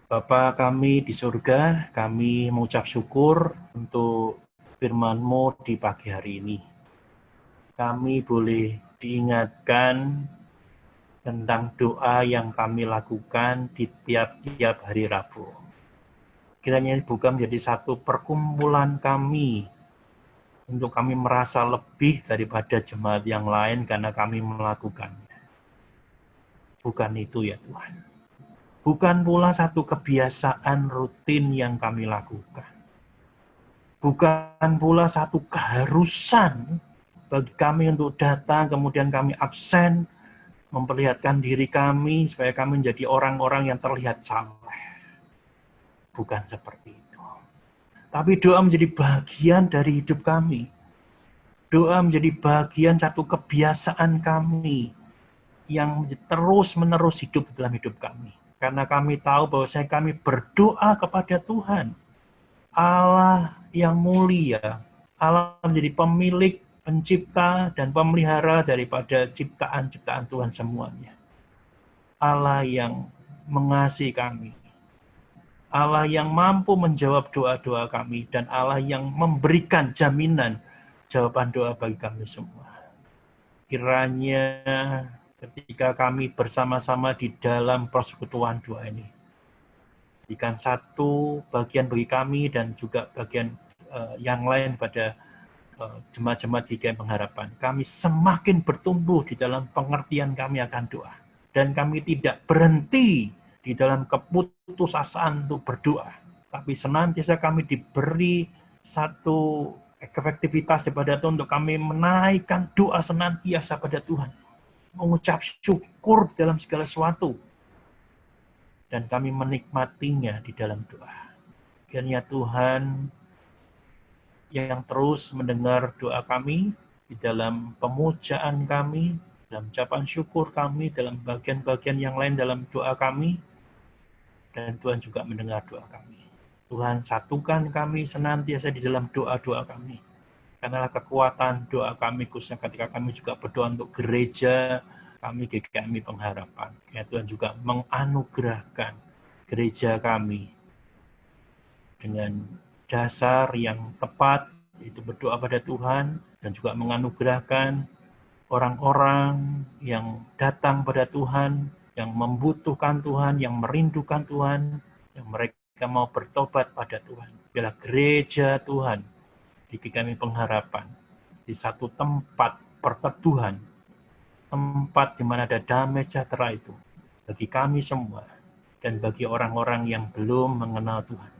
Bapa kami di surga, kami mengucap syukur untuk firman-Mu di pagi hari ini. Kami boleh diingatkan tentang doa yang kami lakukan di tiap-tiap hari Rabu. Kiranya ini bukan menjadi satu perkumpulan kami untuk kami merasa lebih daripada jemaat yang lain karena kami melakukannya. Bukan itu ya Tuhan. Bukan pula satu kebiasaan rutin yang kami lakukan. Bukan pula satu keharusan bagi kami untuk datang, kemudian kami absen, memperlihatkan diri kami supaya kami menjadi orang-orang yang terlihat saleh. Bukan seperti itu. Tapi doa menjadi bagian dari hidup kami. Doa menjadi bagian satu kebiasaan kami yang terus-menerus hidup dalam hidup kami. Karena kami tahu bahwa kami berdoa kepada Tuhan, Allah yang mulia, Allah menjadi pemilik, pencipta, dan pemelihara daripada ciptaan-ciptaan Tuhan semuanya. Allah yang mengasihi kami, Allah yang mampu menjawab doa-doa kami, dan Allah yang memberikan jaminan jawaban doa bagi kami semua. Kiranya ketika kami bersama-sama di dalam persekutuan doa ini, jadikan satu bagian bagi kami dan juga bagian yang lain pada jemaat-jemaat GKM Pengharapan. Kami semakin bertumbuh di dalam pengertian kami akan doa. Dan kami tidak berhenti di dalam keputusasaan untuk berdoa. Tapi senantiasa kami diberi satu efektivitas daripada Tuhan untuk kami menaikkan doa senantiasa pada Tuhan. Mengucap syukur dalam segala sesuatu. Dan kami menikmatinya di dalam doa. Kiranya Tuhan yang terus mendengar doa kami, di dalam pemujaan kami, dalam ucapan syukur kami, dalam bagian-bagian yang lain dalam doa kami, dan Tuhan juga mendengar doa kami. Tuhan satukan kami senantiasa di dalam doa-doa kami. Karena kekuatan doa kami, khususnya ketika kami juga berdoa untuk gereja, kami GKM Pengharapan. Ya, Tuhan juga menganugerahkan gereja kami dengan dasar yang tepat, yaitu berdoa pada Tuhan, dan juga menganugerahkan orang-orang yang datang pada Tuhan, yang membutuhkan Tuhan, yang merindukan Tuhan, yang mereka mau bertobat pada Tuhan. Biarlah gereja Tuhan di GKM Pengharapan, di satu tempat perteduhan, tempat di mana ada damai sejahtera itu, bagi kami semua, dan bagi orang-orang yang belum mengenal Tuhan.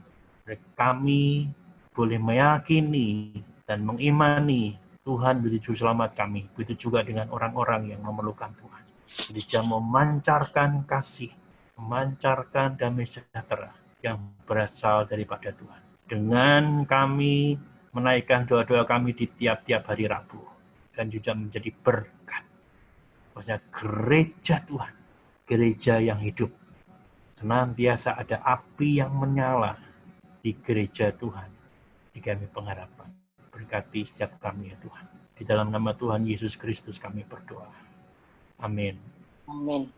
Kami boleh meyakini dan mengimani Tuhan begitu selamat kami, begitu juga dengan orang-orang yang memerlukan Tuhan. Jadi dia memancarkan kasih, memancarkan damai sejahtera yang berasal daripada Tuhan. Dengan kami menaikkan doa-doa kami di tiap-tiap hari Rabu, dan juga menjadi berkat. Maksudnya gereja Tuhan, gereja yang hidup. Senantiasa ada api yang menyala di gereja Tuhan, di kami Pengharapan. Berkati setiap kami ya Tuhan. Di dalam nama Tuhan Yesus Kristus kami berdoa. Amin. Amin.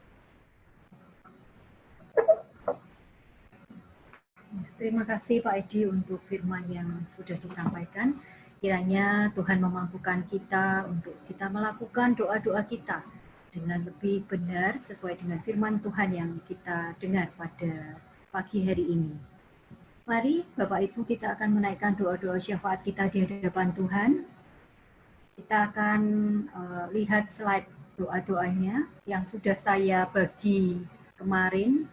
Terima kasih Pak Edi untuk firman yang sudah disampaikan. Kiranya Tuhan memampukan kita untuk kita melakukan doa-doa kita dengan lebih benar sesuai dengan firman Tuhan yang kita dengar pada pagi hari ini. Mari Bapak Ibu kita akan menaikkan doa-doa syafaat kita di hadapan Tuhan. Kita akan lihat slide doa-doanya yang sudah saya bagi kemarin.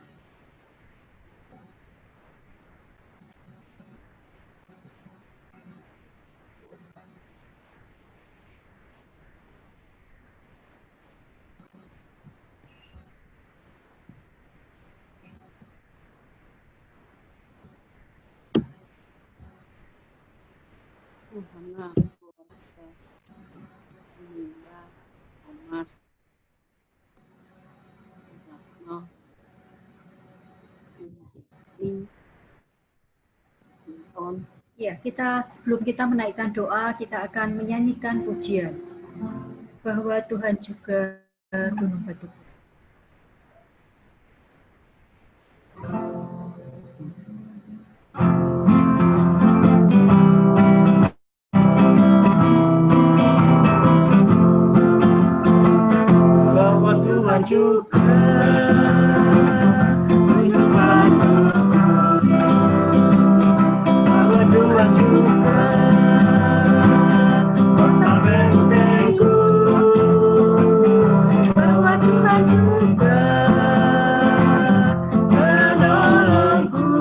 Ya, sebelum kita menaikkan doa, kita akan menyanyikan pujian bahwa Tuhan juga gunung batu. Bahwa Tuhan juga gunung batuku, bahwa Tuhan juga kota bentengku, bahwa Tuhan juga penolongku,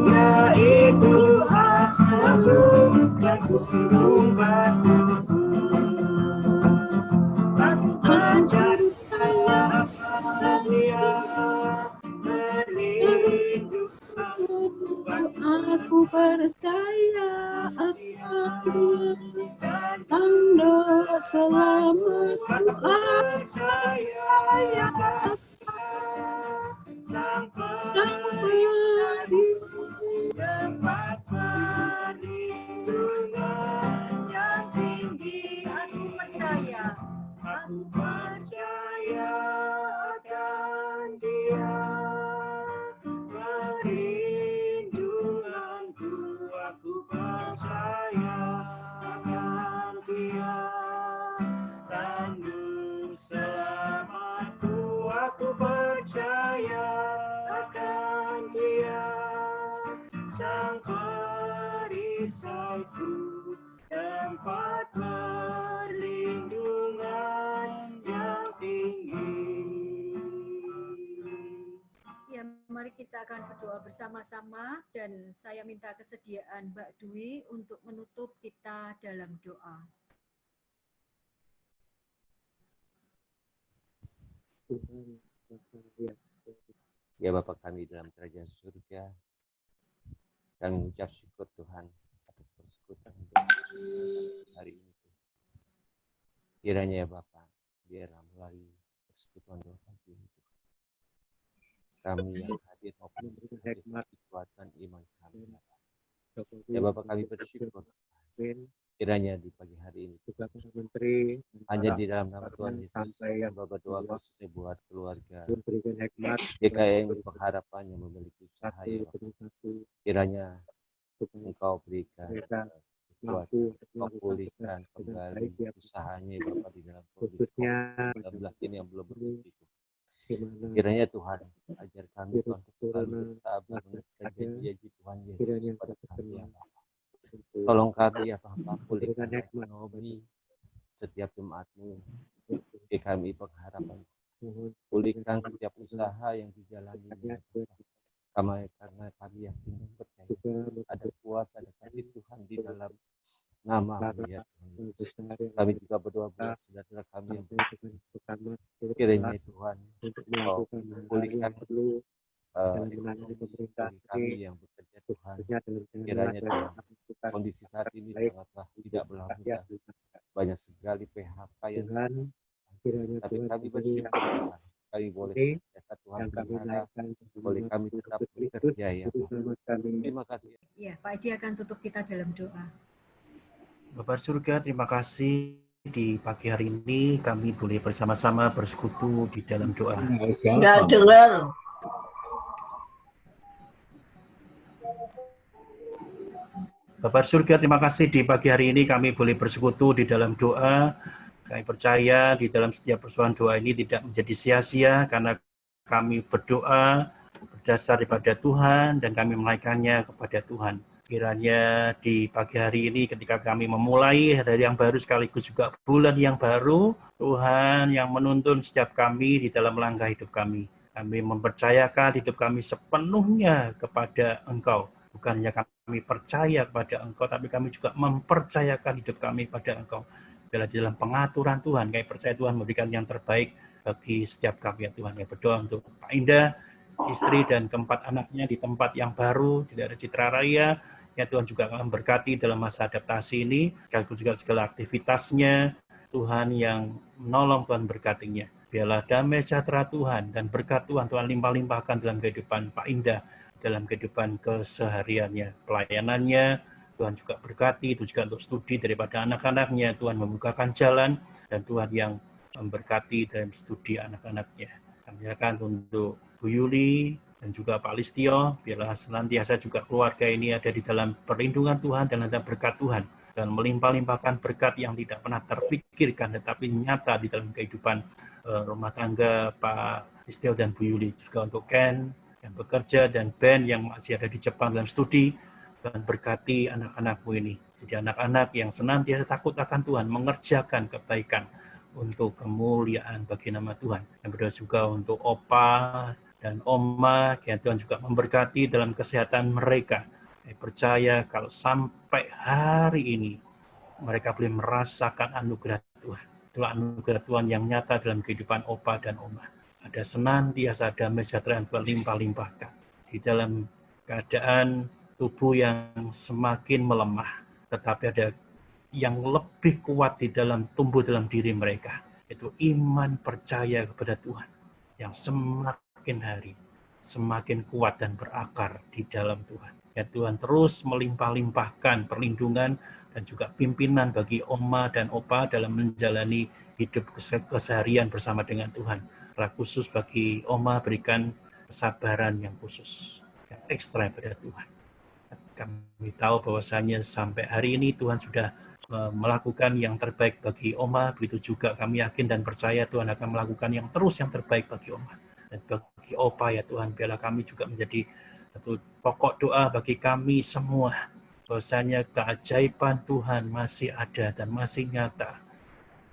yaitu aku dan gunung batuku. Aku percaya Dia berlindung, aku percaya dan tanda selamat. Aku percaya Sang Pemberi tempat perlindungan yang tinggi. Aku percaya akan Dia perlindunganku. Aku percaya akan Dia tanduk selamatku. Aku percaya akan Dia Sang perisaiku, tempat perlindungan yang tinggi. Ya, mari kita akan berdoa bersama-sama dan saya minta kesediaan Mbak Dwi untuk menutup kita dalam doa. Ya Bapa kami dalam kerajaan surga, kami mengucap syukur Tuhan atas persekutuan hari ini. Kiranya ya Bapa, biarlah melalui persekutuan doa pagi ini, kami yang hadir maupun hikmat kekuatan iman kami. Ya Bapa kami bersyukur, kiranya di pagi hari ini Menteri hanya di dalam nama Tuhan Yesus Bapa doa khususnya buat keluarga DKM pengharapan yang memiliki usaha ya kiranya Engkau berikan Engkau pulihkan kembali usahanya Bapak di dalam kondisi COVID-19 ini yang belum berhenti. Kiranya Tuhan ajar kami Tuhan selalu bersabar mengerjakan janji Tuhan Yesus pada kami ya Bapak. Tolong kami ya Bapak, pulihkan ekonomi setiap jemaat-Mu, kami pengharapan, pulihkan setiap usaha yang dijalani karena kami yakin dan percaya ada kuasa, ada kasih Tuhan di dalam nama-Mu ya Tuhan. Kami juga berdoa buat saudara kami yang kiranya Tuhan Engkau pulihkan ekonomi kami yang bekerja Tuhan. Kiranya Tuhan kondisi saat ini sangatlah tidak berlangsung, banyak sekali PHK yang tapi kami bersyukur Tuhan kami boleh bekerja Tuhan boleh kami tetap bekerja ya Tuhan. Terima kasih. Ya, Pak Edi akan tutup kita dalam doa. Bapak surga, terima kasih di pagi hari ini kami boleh bersama-sama bersekutu di dalam doa. Nggak dengar. Bapak surga, terima kasih di pagi hari ini kami boleh bersekutu di dalam doa. Kami percaya di dalam setiap persoalan doa ini tidak menjadi sia-sia karena kami berdoa berdasar daripada Tuhan dan kami menaikkannya kepada Tuhan. Kiranya di pagi hari ini ketika kami memulai hari yang baru sekaligus juga bulan yang baru, Tuhan yang menuntun setiap kami di dalam langkah hidup kami. Kami mempercayakan hidup kami sepenuhnya kepada Engkau. Bukan hanya kami percaya kepada Engkau, tapi kami juga mempercayakan hidup kami pada Engkau. Bila di dalam pengaturan Tuhan, kami percaya Tuhan memberikan yang terbaik bagi setiap kami ya Tuhan. Kami berdoa untuk Pak Indah, istri dan keempat anaknya di tempat yang baru, di daerah Citra Raya. Ya Tuhan juga akan memberkati dalam masa adaptasi ini, sekaligus juga segala aktivitasnya. Tuhan yang menolong, Tuhan berkatinya. Biarlah damai sejahtera Tuhan dan berkat Tuhan limpah-limpahkan dalam kehidupan Pak Indah, dalam kehidupan kesehariannya, pelayanannya. Tuhan juga berkati, itu juga untuk studi daripada anak-anaknya. Tuhan membukakan jalan dan Tuhan yang memberkati dalam studi anak-anaknya. Kami akan untuk Bu Yuli dan juga Pak Listio, biarlah senantiasa juga keluarga ini ada di dalam perlindungan Tuhan dan ada berkat Tuhan dan melimpah-limpahkan berkat yang tidak pernah terpikirkan tetapi nyata di dalam kehidupan rumah tangga Pak Listio dan Bu Yuli. Juga untuk Ken yang bekerja dan Ben yang masih ada di Jepang dalam studi, dan berkati anak-anakmu ini. Jadi anak-anak yang senantiasa takut akan Tuhan, mengerjakan kebaikan untuk kemuliaan bagi nama Tuhan. Yang berdoa juga untuk Opa dan Oma, yang Tuhan juga memberkati dalam kesehatan mereka. Saya percaya kalau sampai hari ini mereka boleh merasakan anugerah Tuhan. Itulah anugerah Tuhan yang nyata dalam kehidupan Opa dan Oma. Ada senantiasa damai sejahtera yang Tuhan limpah-limpahkan. Di dalam keadaan tubuh yang semakin melemah, tetapi ada yang lebih kuat di dalam tumbuh dalam diri mereka. Itu iman percaya kepada Tuhan yang semakin hari semakin kuat dan berakar di dalam Tuhan. Ya Tuhan terus melimpah-limpahkan perlindungan dan juga pimpinan bagi Oma dan Opa dalam menjalani hidup keseharian bersama dengan Tuhan. Secara khusus bagi Oma berikan kesabaran yang khusus, yang ekstra pada Tuhan. Kami tahu bahwasanya sampai hari ini Tuhan sudah melakukan yang terbaik bagi Oma, begitu juga kami yakin dan percaya Tuhan akan melakukan yang terbaik bagi Oma. Dan bagi Opa ya Tuhan, biarlah kami juga menjadi satu pokok doa bagi kami semua, bahwasanya keajaiban Tuhan masih ada dan masih nyata.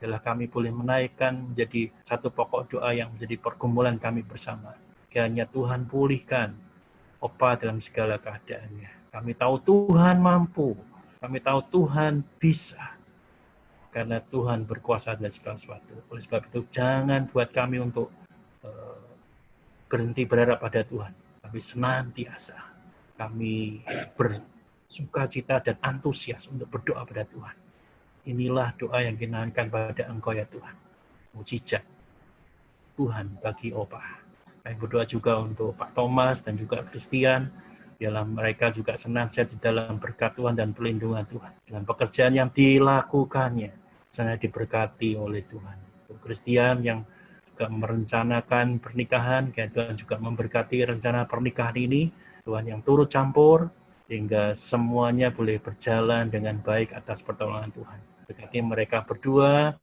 Biarlah kami boleh menaikkan menjadi satu pokok doa yang menjadi pergumulan kami bersama. Kiranya Tuhan pulihkan Opa dalam segala keadaannya. Kami tahu Tuhan mampu, kami tahu Tuhan bisa, karena Tuhan berkuasa atas segala sesuatu. Oleh sebab itu jangan buat kami untuk berhenti berharap pada Tuhan, tapi senantiasa kami bersukacita dan antusias untuk berdoa pada Tuhan. Inilah doa yang dinaikkan pada Engkau ya Tuhan, mujizat Tuhan bagi Opa. Kami berdoa juga untuk Pak Thomas dan juga Christian, biarlah mereka juga senantiasa di dalam berkat Tuhan dan perlindungan Tuhan. Dalam pekerjaan yang dilakukannya, sangat diberkati oleh Tuhan. Untuk Christian yang juga merencanakan pernikahan, Tuhan juga memberkati rencana pernikahan ini. Tuhan yang turut campur, sehingga semuanya boleh berjalan dengan baik atas pertolongan Tuhan. Berkati mereka berdua,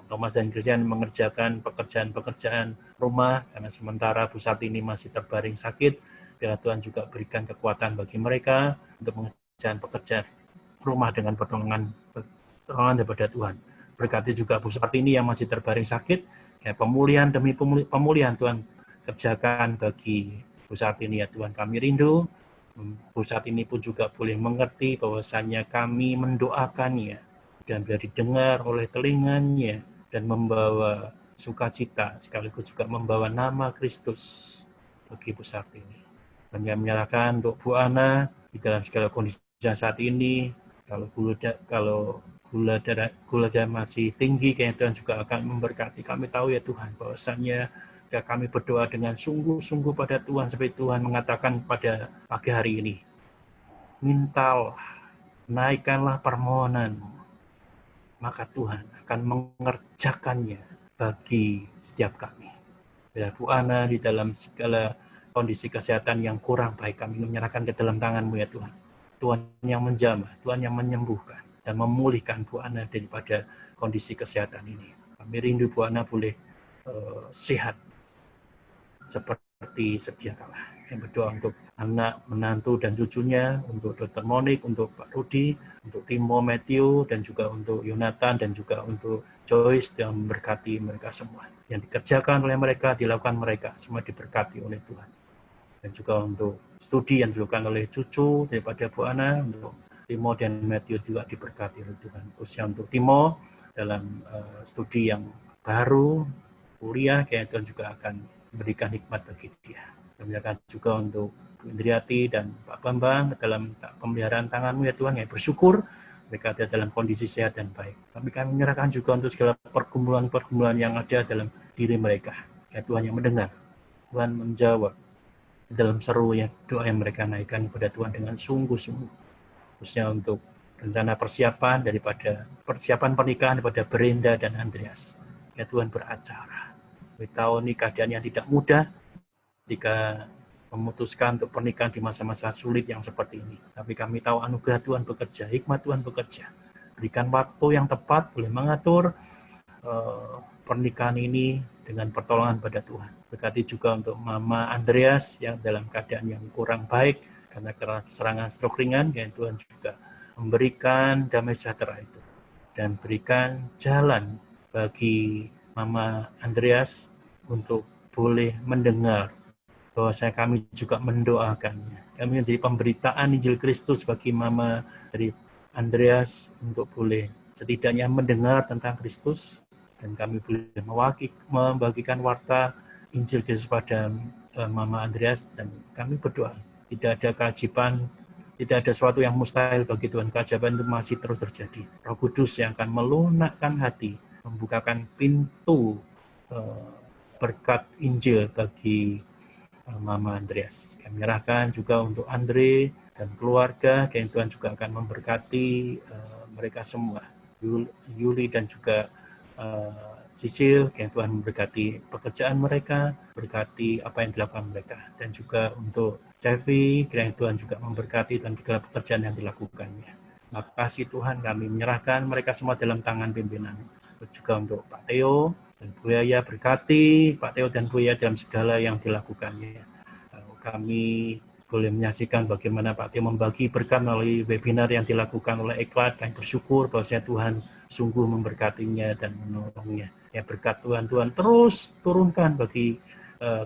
Thomas dan Christian mengerjakan pekerjaan-pekerjaan rumah, karena sementara Bu Sartini masih terbaring sakit. Biarlah Tuhan juga berikan kekuatan bagi mereka untuk mengerjakan pekerjaan rumah dengan pertolongan daripada Tuhan. Berkati juga Bu Sartini yang masih terbaring sakit, ya, pemulihan demi pemulihan Tuhan kerjakan bagi Bu Sartini ya Tuhan. Kami rindu Bu Sartini pun juga boleh mengerti bahwasannya kami mendoakannya dan biar didengar oleh telinganya dan membawa sukacita sekaligus juga membawa nama Kristus bagi Bu Sartini. Dan yang menyerahkan untuk Bu Ana di dalam segala kondisi saat ini, kalau gula darah masih tinggi, kayaknya Tuhan juga akan memberkati. Kami tahu ya Tuhan bahwasannya jika kami berdoa dengan sungguh-sungguh pada Tuhan, seperti Tuhan mengatakan pada pagi hari ini, mintalah, naikkanlah permohonanmu, maka Tuhan akan mengerjakannya bagi setiap kami. Bila Bu Ana di dalam segala kondisi kesehatan yang kurang baik, kami menyerahkan ke dalam tangan-Mu ya Tuhan. Tuhan yang menjamah, Tuhan yang menyembuhkan dan memulihkan Bu Ana daripada kondisi kesehatan ini. Kami rindu Bu Ana boleh sehat seperti sedia kala. Yang berdoa untuk anak, menantu, dan cucunya, untuk Dr. Monik, untuk Pak Rudi, untuk Timo, Matthew, dan juga untuk Yonatan, dan juga untuk Joyce, yang memberkati mereka semua. Yang dikerjakan oleh mereka, dilakukan mereka, semua diberkati oleh Tuhan. Dan juga untuk studi yang dilakukan oleh cucu daripada Bu Ana, untuk Timo dan Matthew juga diberkati oleh Tuhan. Khususnya untuk Timo dalam studi yang baru, kuliah, kayak Tuhan juga akan memberikan hikmat bagi dia. Kami akan juga untuk Bu Indriati dan Pak Bambang dalam pemeliharaan tangan-Mu ya Tuhan, yang bersyukur mereka ada dalam kondisi sehat dan baik. Tapi kami menyerahkan juga untuk segala pergumulan-pergumulan yang ada dalam diri mereka. Ya Tuhan yang mendengar, Tuhan menjawab dalam seru yang doa yang mereka naikkan kepada Tuhan dengan sungguh-sungguh. Khususnya untuk rencana persiapan daripada persiapan pernikahan daripada Brenda dan Andreas. Ya Tuhan beracara. Kita tahu ini keadaan yang tidak mudah ketika memutuskan untuk pernikahan di masa-masa sulit yang seperti ini. Tapi kami tahu anugerah Tuhan bekerja, hikmat Tuhan bekerja. Berikan waktu yang tepat, boleh mengatur pernikahan ini dengan pertolongan pada Tuhan. Berkati juga untuk Mama Andreas yang dalam keadaan yang kurang baik karena serangan stroke ringan, dan Tuhan juga memberikan damai sejahtera itu. Dan berikan jalan bagi Mama Andreas untuk boleh mendengar bahwa kami juga mendoakannya. Kami menjadi pemberitaan Injil Kristus bagi Mama dari Andreas untuk boleh setidaknya mendengar tentang Kristus, dan kami boleh membagikan warta Injil Kristus pada Mama Andreas, dan kami berdoa tidak ada keajaiban, tidak ada sesuatu yang mustahil bagi Tuhan. Keajaiban itu masih terus terjadi. Roh Kudus yang akan melunakkan hati, membukakan pintu berkat Injil bagi Mama Andreas. Kami menyerahkan juga untuk Andre dan keluarga, yang Tuhan juga akan memberkati mereka semua. Yuli dan juga Sisil, yang Tuhan memberkati pekerjaan mereka, berkati apa yang dilakukan mereka. Dan juga untuk Cevi, kiranya Tuhan juga memberkati dan segala pekerjaan yang dilakukannya. Terima kasih Tuhan, kami menyerahkan mereka semua dalam tangan pimpinan. Juga untuk Pak Theo dan Bu Yaya, berkati Pak Theo dan Bu Yaya dalam segala yang dilakukannya. Kami boleh menyaksikan bagaimana Pak Theo membagi berkat melalui webinar yang dilakukan oleh Eklat. Kami bersyukur bahwa Tuhan sungguh memberkatinya dan menolongnya. Ya, berkat Tuhan terus turunkan bagi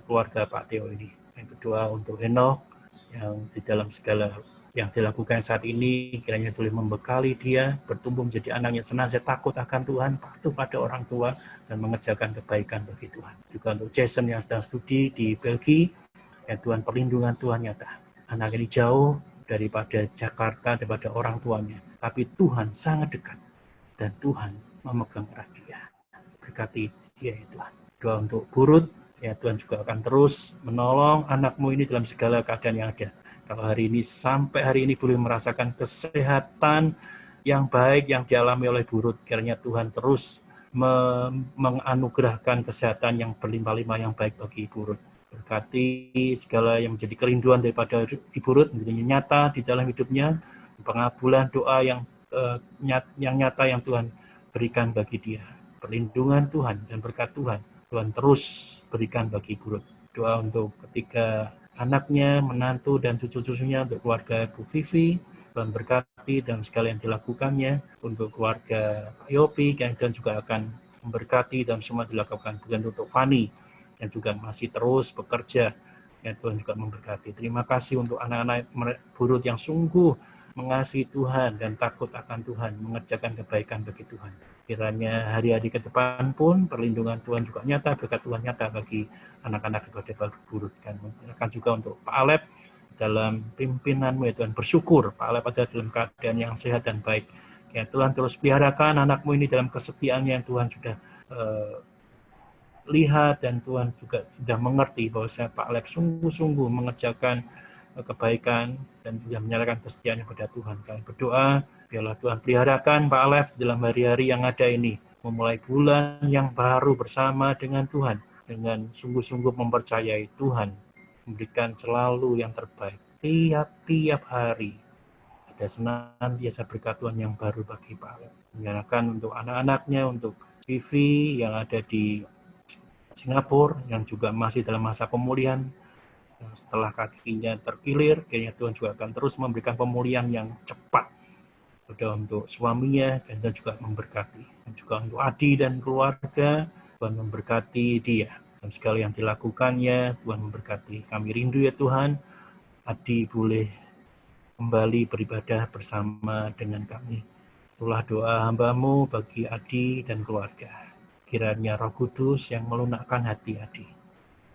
keluarga Pak Theo ini. Kami berdoa untuk Henok yang di dalam segala yang dilakukan saat ini, kiranya boleh membekali dia, bertumbuh menjadi anak yang senantiasa takut akan Tuhan, patuh pada orang tua, dan mengerjakan kebaikan bagi Tuhan. Juga untuk Jason yang sedang studi di Belgia, ya Tuhan, perlindungan Tuhan nyata. Anak ini jauh daripada Jakarta, daripada orang tuanya, tapi Tuhan sangat dekat, dan Tuhan memegang erat dia. Berkati dia ya Tuhan. Doa untuk Burut, ya Tuhan juga akan terus menolong anakmu ini dalam segala keadaan yang ada. Kalau hari ini, sampai hari ini boleh merasakan kesehatan yang baik yang dialami oleh Burut, kiranya Tuhan terus menganugerahkan kesehatan yang berlimpah-limpah yang baik bagi Burut. Berkati segala yang menjadi kerinduan daripada Ibu Ruth menjadi nyata di dalam hidupnya, pengabulan doa yang nyata yang Tuhan berikan bagi dia. Perlindungan Tuhan dan berkat Tuhan terus berikan bagi Ibu Ruth. Doa untuk ketiga anaknya, menantu dan cucu-cucunya, untuk keluarga Bu Vivi, Tuhan berkati dalam segala yang dilakukannya, untuk keluarga Pak Yopi, yang Tuhan juga akan memberkati dalam semua dilakukan. Bukan untuk Fani, yang juga masih terus bekerja, yang Tuhan juga memberkati. Terima kasih untuk anak-anak Burut yang sungguh mengasihi Tuhan dan takut akan Tuhan, mengerjakan kebaikan bagi Tuhan. Kiranya hari-hari ke depan pun perlindungan Tuhan juga nyata, berkat Tuhan nyata bagi anak-anak daripada Burut. Akan juga untuk Pak Alep dalam pimpinanmu ya Tuhan, bersyukur Pak Alep ada dalam keadaan yang sehat dan baik. Ya Tuhan, terus peliharakan anakmu ini dalam kesetiaannya yang Tuhan sudah lihat, dan Tuhan juga sudah mengerti bahwa Pak Alep sungguh-sungguh mengerjakan kebaikan dan juga menyerahkan kesetiaannya pada Tuhan. Kami berdoa, biarlah Tuhan peliharakan Pak Alep dalam hari-hari yang ada ini, memulai bulan yang baru bersama dengan Tuhan, dengan sungguh-sungguh mempercayai Tuhan, memberikan selalu yang terbaik. Tiap-tiap hari ada senantiasa berkat Tuhan yang baru bagi Pak Alep. Menyerahkan untuk anak-anaknya, untuk Vivi yang ada di Singapura, yang juga masih dalam masa pemulihan, Setelah kakinya terkilir, kiranya Tuhan juga akan terus memberikan pemulihan yang cepat untuk suaminya, dan Tuhan juga memberkati. Dan juga untuk Adi dan keluarga, Tuhan memberkati dia. Dan segala yang dilakukannya, Tuhan memberkati. Kami rindu ya Tuhan, Adi boleh kembali beribadah bersama dengan kami. Itulah doa hamba-Mu bagi Adi dan keluarga. Kiranya Roh Kudus yang melunakkan hati Adi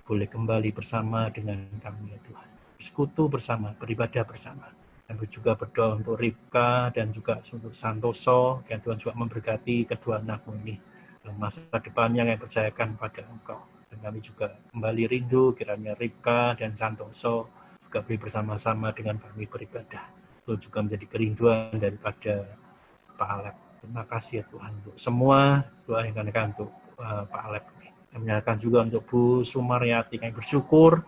boleh kembali bersama dengan kami ya Tuhan. Bersekutu bersama, beribadah bersama. Dan juga berdoa untuk Ripka dan juga untuk Santoso, yang Tuhan juga memberkati kedua anakmu ini dalam masa depannya yang percayakan pada Engkau. Dan kami juga kembali rindu kiranya Ripka dan Santoso juga boleh bersama-sama dengan kami beribadah. Itu juga menjadi kerinduan daripada Pak Alep. Terima kasih ya Tuhan untuk semua doa yang kami untuk Pak Alep ini. Kami menyerahkan juga untuk Bu Sumaryati, kami bersyukur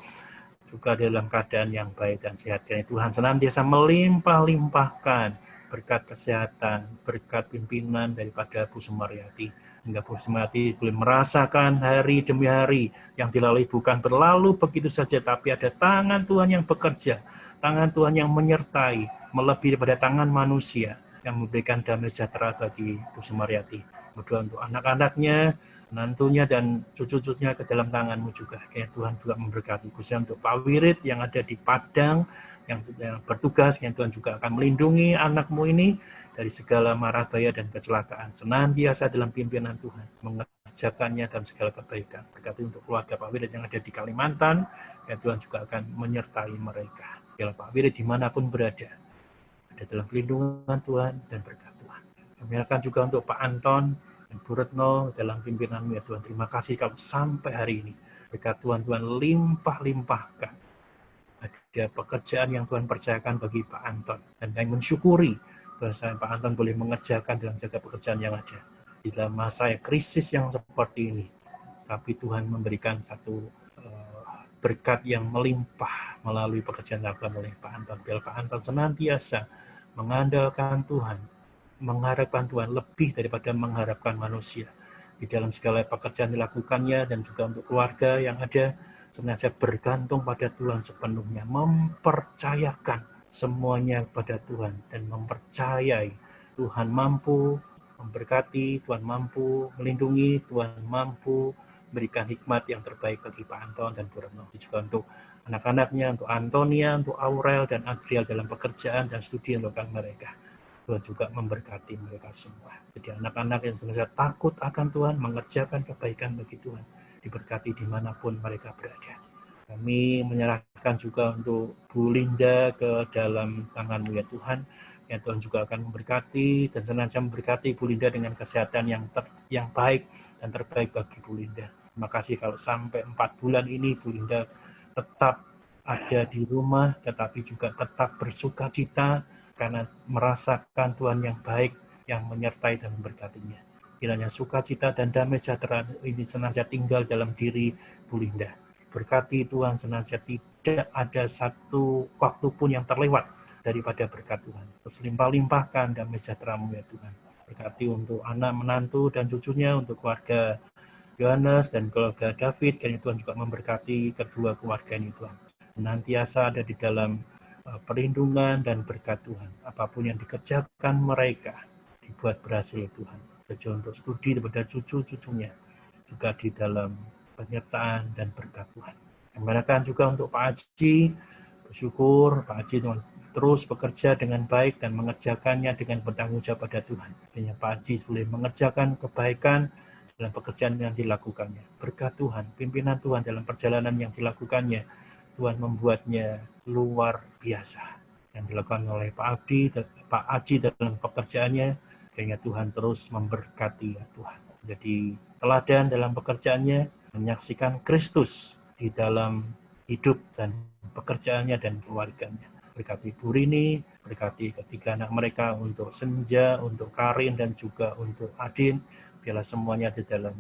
juga dalam keadaan yang baik dan sehat. Kiranya Tuhan senantiasa melimpah-limpahkan berkat kesehatan, berkat pimpinan daripada Bu Sumaryati. Hingga Bu Sumaryati boleh merasakan hari demi hari yang dilalui bukan berlalu begitu saja, tapi ada tangan Tuhan yang bekerja, tangan Tuhan yang menyertai, melebihi daripada tangan manusia yang memberikan damai sejahtera bagi Bu Sumaryati. Berdoa untuk anak-anaknya, menantunya dan cucu-cucunya ke dalam tangan-Mu juga. Kiranya Tuhan juga memberkati, khususnya untuk Pak Wirid yang ada di Padang, yang bertugas, yang Tuhan juga akan melindungi anak-Mu ini dari segala mara bahaya dan kecelakaan. Senantiasa dalam pimpinan Tuhan, mengerjakannya dalam segala kebaikan. Berkati untuk keluarga Pak Wirid yang ada di Kalimantan, yang Tuhan juga akan menyertai mereka. Bila Pak Wirid dimanapun berada, ada dalam pelindungan Tuhan dan berkat Tuhan. Kami akan juga untuk Pak Anton dan Bu Retno dalam pimpinan-Mu ya Tuhan. Terima kasih kalau sampai hari ini berkat Tuhan limpah-limpahkan. Ada pekerjaan yang Tuhan percayakan bagi Pak Anton. Dan kami mensyukuri bahwa Pak Anton boleh mengerjakan dalam jaga pekerjaan yang ada. Di dalam masa krisis yang seperti ini. Tapi Tuhan memberikan satu berkat yang melimpah melalui pekerjaan yang dilakukan oleh Pak Anton. Biar Pak Anton senantiasa mengandalkan Tuhan, mengharapkan Tuhan lebih daripada mengharapkan manusia. Di dalam segala pekerjaan dilakukannya dan juga untuk keluarga yang ada, senantiasa bergantung pada Tuhan sepenuhnya, mempercayakan semuanya kepada Tuhan dan mempercayai Tuhan mampu memberkati, Tuhan mampu melindungi, Tuhan mampu berikan hikmat yang terbaik bagi Pak Anton dan Bu Retno. Juga untuk anak-anaknya, untuk Antonia, untuk Aurel dan Adriel dalam pekerjaan dan studi yang dilakukan mereka. Tuhan juga memberkati mereka semua. Jadi anak-anak yang senantiasa takut akan Tuhan, mengerjakan kebaikan bagi Tuhan, diberkati dimanapun mereka berada. Kami menyerahkan juga untuk Bu Linda ke dalam tangan-Mu ya Tuhan, yang Tuhan juga akan memberkati dan senantiasa memberkati Bu Linda dengan kesehatan yang baik dan terbaik bagi Bu Linda. Terima kasih kalau sampai 4 bulan ini Bu Linda tetap ada di rumah, tetapi juga tetap bersuka cita karena merasakan Tuhan yang baik yang menyertai dan memberkatinya. Kiranya sukacita dan damai sejahtera ini senantiasa tinggal dalam diri Bu Linda. Berkati Tuhan, senantiasa tidak ada satu waktu pun yang terlewat daripada berkat Tuhan. Terus limpah-limpahkan damai sejahtera-Mu ya Tuhan. Berkati untuk anak, menantu, dan cucunya, untuk keluarga Yohanes dan keluarga David. Kiranya Tuhan juga memberkati kedua keluarga ini Tuhan. Senantiasa ada di dalam perlindungan dan berkat Tuhan. Apapun yang dikerjakan mereka dibuat berhasil Tuhan. Tujuan untuk studi kepada cucu-cucunya juga di dalam penyertaan dan berkat Tuhan. Kami juga untuk Pak Haji, bersyukur Pak Haji terus bekerja dengan baik dan mengerjakannya dengan bertanggung jawab pada Tuhan. Sehingga Pak Haji boleh mengerjakan kebaikan dalam pekerjaan yang dilakukannya. Berkat Tuhan, pimpinan Tuhan dalam perjalanan yang dilakukannya, Tuhan membuatnya luar biasa. Yang dilakukan oleh Pak Haji dalam pekerjaannya, kiranya Tuhan terus memberkati ya Tuhan. Jadi teladan dalam pekerjaannya, menyaksikan Kristus di dalam hidup dan pekerjaannya dan keluarganya. Berkati Bu Rini, berkati ketiga anak mereka, untuk Senja, untuk Karin, dan juga untuk Adin. Biarlah semuanya di dalam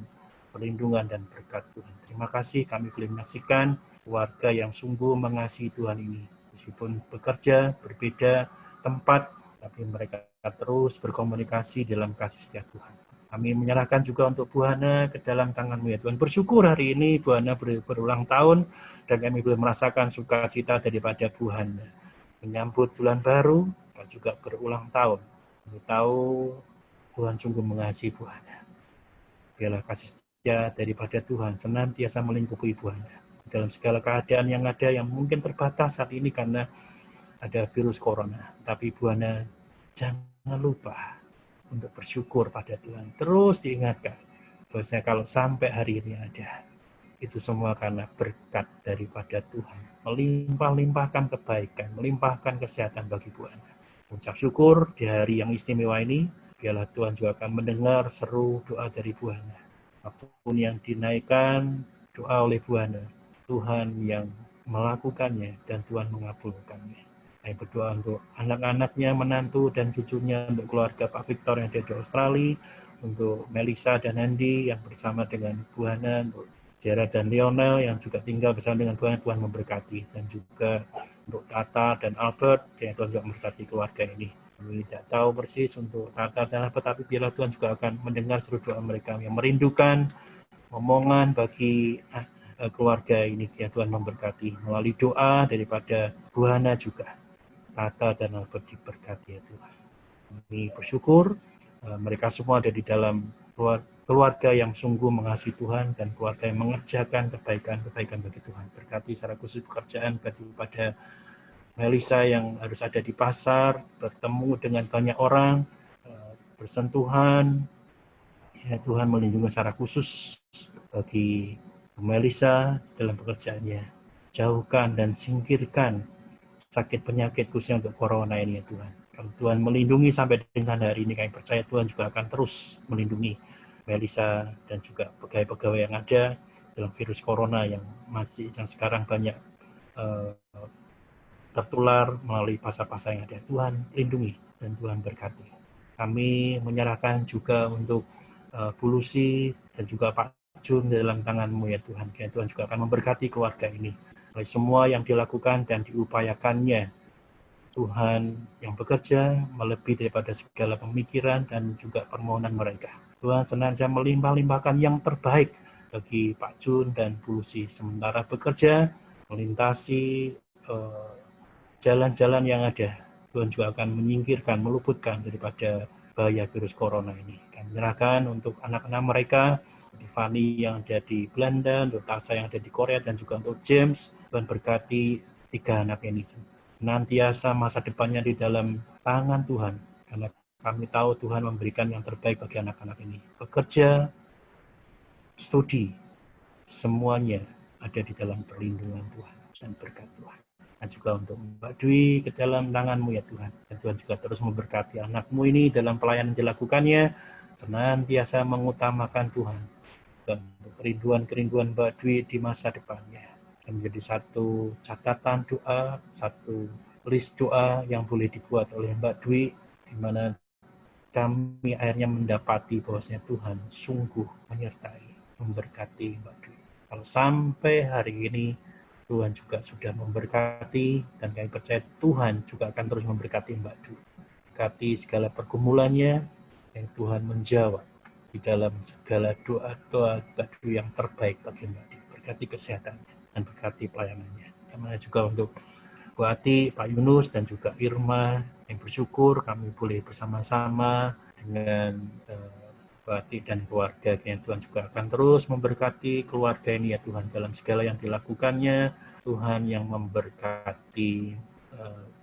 perlindungan dan berkat Tuhan. Terima kasih kami boleh menyaksikan keluarga yang sungguh mengasihi Tuhan ini. Meskipun bekerja, berbeda tempat, tapi mereka terus berkomunikasi dalam kasih setia Tuhan. Kami menyerahkan juga untuk Bu Hana ke dalam tangan-Mu ya Tuhan. Bersyukur hari ini Bu Hana berulang tahun dan kami boleh merasakan sukacita daripada Bu Hana. Menyambut bulan baru dan juga berulang tahun. Kami tahu Tuhan sungguh mengasihi Bu Hana. Biarlah kasih setia daripada Tuhan senantiasa melingkupi Bu Hana. Dalam segala keadaan yang ada yang mungkin terbatas saat ini karena ada virus corona. Tapi Bu Hana jangan lupa untuk bersyukur pada Tuhan. Terus diingatkan bahwasanya kalau sampai hari ini ada, itu semua karena berkat daripada Tuhan. Melimpah-limpahkan kebaikan, melimpahkan kesehatan bagi Bu Hana. Ucap syukur di hari yang istimewa ini, biarlah Tuhan juga akan mendengar seru doa dari Bu Hana. Apapun yang dinaikkan doa oleh Bu Hana, Tuhan yang melakukannya dan Tuhan mengabulkannya. Saya berdoa untuk anak-anaknya, menantu dan cucunya, untuk keluarga Pak Victor yang ada di Australia, untuk Melissa dan Andy yang bersama dengan Bu Hana, untuk Gerard dan Lionel yang juga tinggal bersama dengan Tuhan, Tuhan memberkati, dan juga untuk Tata dan Albert yang Tuhan juga memberkati keluarga ini. Kami tidak tahu persis untuk Tata dan Albert, tapi biarlah Tuhan juga akan mendengar seluruh doa mereka yang merindukan omongan bagi keluarga ini. Ya Tuhan memberkati melalui doa daripada Bu Hana juga. Tata dan Albert diberkati ya Tuhan. Kami bersyukur mereka semua ada di dalam keluarga yang sungguh mengasihi Tuhan dan keluarga yang mengerjakan kebaikan-kebaikan bagi Tuhan. Berkati secara khusus pekerjaan pada Melissa yang harus ada di pasar, bertemu dengan banyak orang, bersentuhan. Ya Tuhan melindungi secara khusus bagi Melissa dalam pekerjaannya. Jauhkan dan singkirkan sakit penyakit khususnya untuk corona ini ya Tuhan. Kalau Tuhan melindungi sampai dengan hari ini, kami percaya Tuhan juga akan terus melindungi Melissa dan juga pegawai-pegawai yang ada dalam virus corona yang sekarang banyak tertular melalui pasar-pasar yang ada. Tuhan lindungi dan Tuhan berkati. Kami menyerahkan juga untuk Bu Lucy dan juga Pak Jun dalam tangan-Mu ya Tuhan. Dan Tuhan juga akan memberkati keluarga ini. Oleh semua yang dilakukan dan diupayakannya, Tuhan yang bekerja melebihi daripada segala pemikiran dan juga permohonan mereka. Tuhan senantiasa melimpah-limpahkan yang terbaik bagi Pak Jun dan Bu Lucy. Sementara bekerja, melintasi jalan-jalan yang ada, Tuhan juga akan menyingkirkan, meluputkan daripada bahaya virus corona ini. Kami menyerahkan untuk anak-anak mereka, Fanny yang ada di Belanda, untuk Tasha yang ada di Korea, dan juga untuk James. Tuhan berkati 3 anak ini. Senantiasa masa depannya di dalam tangan Tuhan, karena kami tahu Tuhan memberikan yang terbaik bagi anak-anak ini. Bekerja, studi, semuanya ada di dalam perlindungan Tuhan dan berkat Tuhan. Dan juga untuk Mbak Dwi ke dalam tangan-Mu ya Tuhan. Dan Tuhan juga terus memberkati anak-Mu ini dalam pelayanan yang dilakukannya, senantiasa mengutamakan Tuhan. Dan kerinduan-kerinduan Mbak Dwi di masa depannya. Dan menjadi satu catatan doa, satu list doa yang boleh dibuat oleh Mbak Dwi, di mana kami akhirnya mendapati bahwasanya Tuhan sungguh menyertai, memberkati Mbak Dwi. Kalau sampai hari ini Tuhan juga sudah memberkati, dan kami percaya Tuhan juga akan terus memberkati Mbak Dwi. Berkati segala pergumulannya, yang Tuhan menjawab di dalam segala doa-doa Mbak Dwi yang terbaik bagi Mbak Dwi. Berkati kesehatannya dan berkati pelayanannya. Kami juga untuk Bu Ati, Pak Yunus, dan juga Irma, yang bersyukur kami boleh bersama-sama dengan Bu Ati dan keluarga. Tuhan juga akan terus memberkati keluarga ini ya Tuhan, dalam segala yang dilakukannya. Tuhan yang memberkati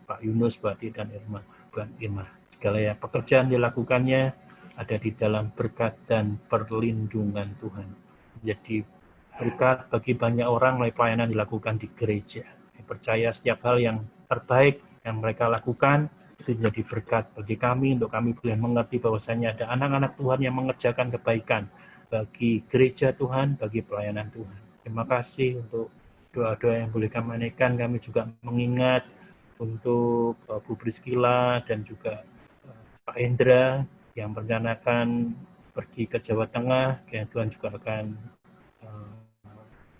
Pak Yunus, Bu Ati, dan Irma. Segala yang pekerjaan dilakukannya ada di dalam berkat dan perlindungan Tuhan. Jadi berkat bagi banyak orang melalui pelayanan dilakukan di gereja. Saya percaya setiap hal yang terbaik yang mereka lakukan itu menjadi berkat bagi kami, untuk kami boleh mengerti bahwasanya ada anak-anak Tuhan yang mengerjakan kebaikan bagi gereja Tuhan, bagi pelayanan Tuhan. Terima kasih untuk doa-doa yang boleh kami naikkan. Kami juga mengingat untuk Bu Priscilla dan juga Pak Hendra yang merencanakan pergi ke Jawa Tengah. Tuhan juga akan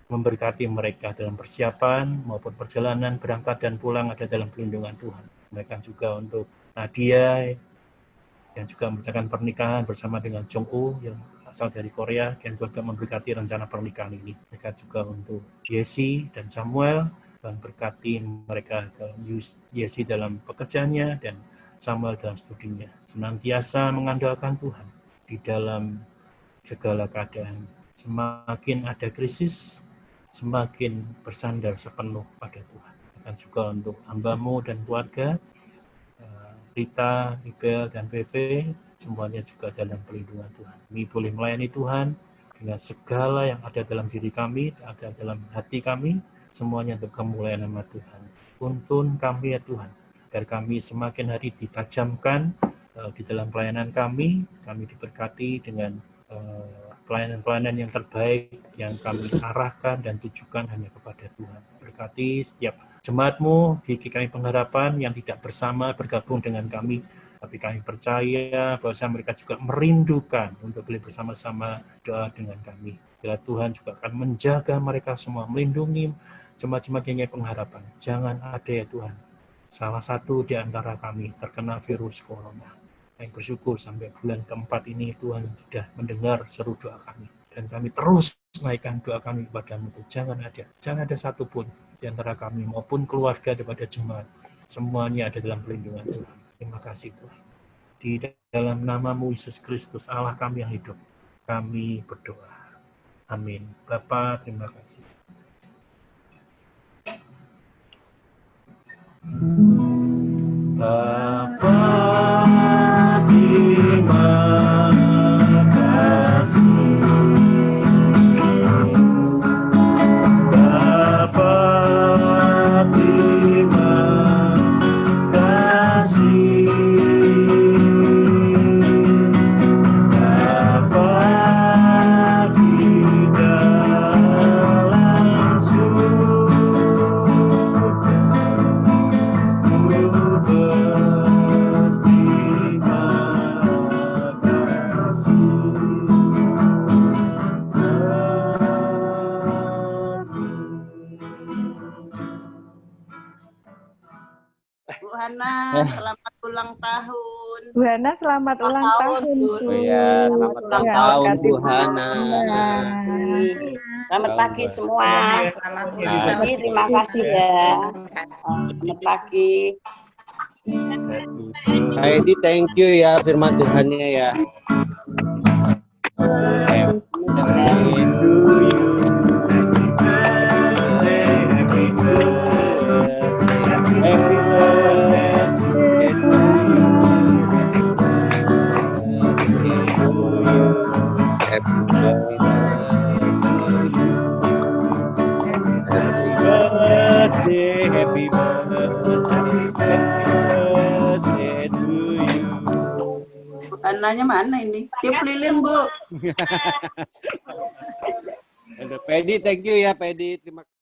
memberkati mereka dalam persiapan maupun perjalanan berangkat dan pulang ada dalam perlindungan Tuhan. Mereka juga untuk Nadia yang juga membicarakan pernikahan bersama dengan Jong-u yang asal dari Korea, yang juga memberkati rencana pernikahan ini. Mereka juga untuk Yesi dan Samuel, dan berkati mereka Yesi dalam pekerjaannya dan Samuel dalam studinya. Senantiasa mengandalkan Tuhan di dalam segala keadaan. Semakin ada krisis, semakin bersandar sepenuh pada Tuhan. Dan juga untuk hamba-Mu dan keluarga, Rita, Ibel, dan VV, semuanya juga dalam perlindungan Tuhan. Kami boleh melayani Tuhan dengan segala yang ada dalam diri kami, ada dalam hati kami, semuanya untuk kemuliaan nama Tuhan. Tuntun kami ya Tuhan, agar kami semakin hari ditajamkan di dalam pelayanan kami diberkati dengan pelayanan-pelayanan yang terbaik yang kami arahkan dan tujukan hanya kepada Tuhan. Berkati setiap jemaat-Mu di GKI Pengharapan yang tidak bersama bergabung dengan kami, tapi kami percaya bahwa mereka juga merindukan untuk boleh bersama-sama doa dengan kami. Bila Tuhan juga akan menjaga mereka semua, melindungi jemaat-jemaat GKI Pengharapan. Jangan ada ya Tuhan, salah satu di antara kami terkena virus corona. Kami bersyukur sampai bulan keempat ini Tuhan sudah mendengar seru doa kami. Dan kami terus naikkan doa kami kepada-Mu. Jangan ada satupun di antara kami maupun keluarga daripada jemaat. Semuanya ada dalam perlindungan Tuhan. Terima kasih Tuhan. Di dalam nama-Mu Yesus Kristus, Allah kami yang hidup, kami berdoa. Amin. Bapa, terima kasih. Bapa, terima kasih. Bapa, terima kasih. Bapa di dalam Bu Hana, selamat ulang tahun. Bu Hana, selamat ulang tahun. Bu. Ya, selamat ulang tahun Bu Hana. Selamat pagi semua. Selamat ulang Pagi, terima kasih ya. Selamat pagi. Heidi, thank you ya firman Tuhannya ya. Happy birthday to you. Bu Hananya mana ini? Tiup lilin, Bu. Pedi, thank you ya Pedi. Terima kasih.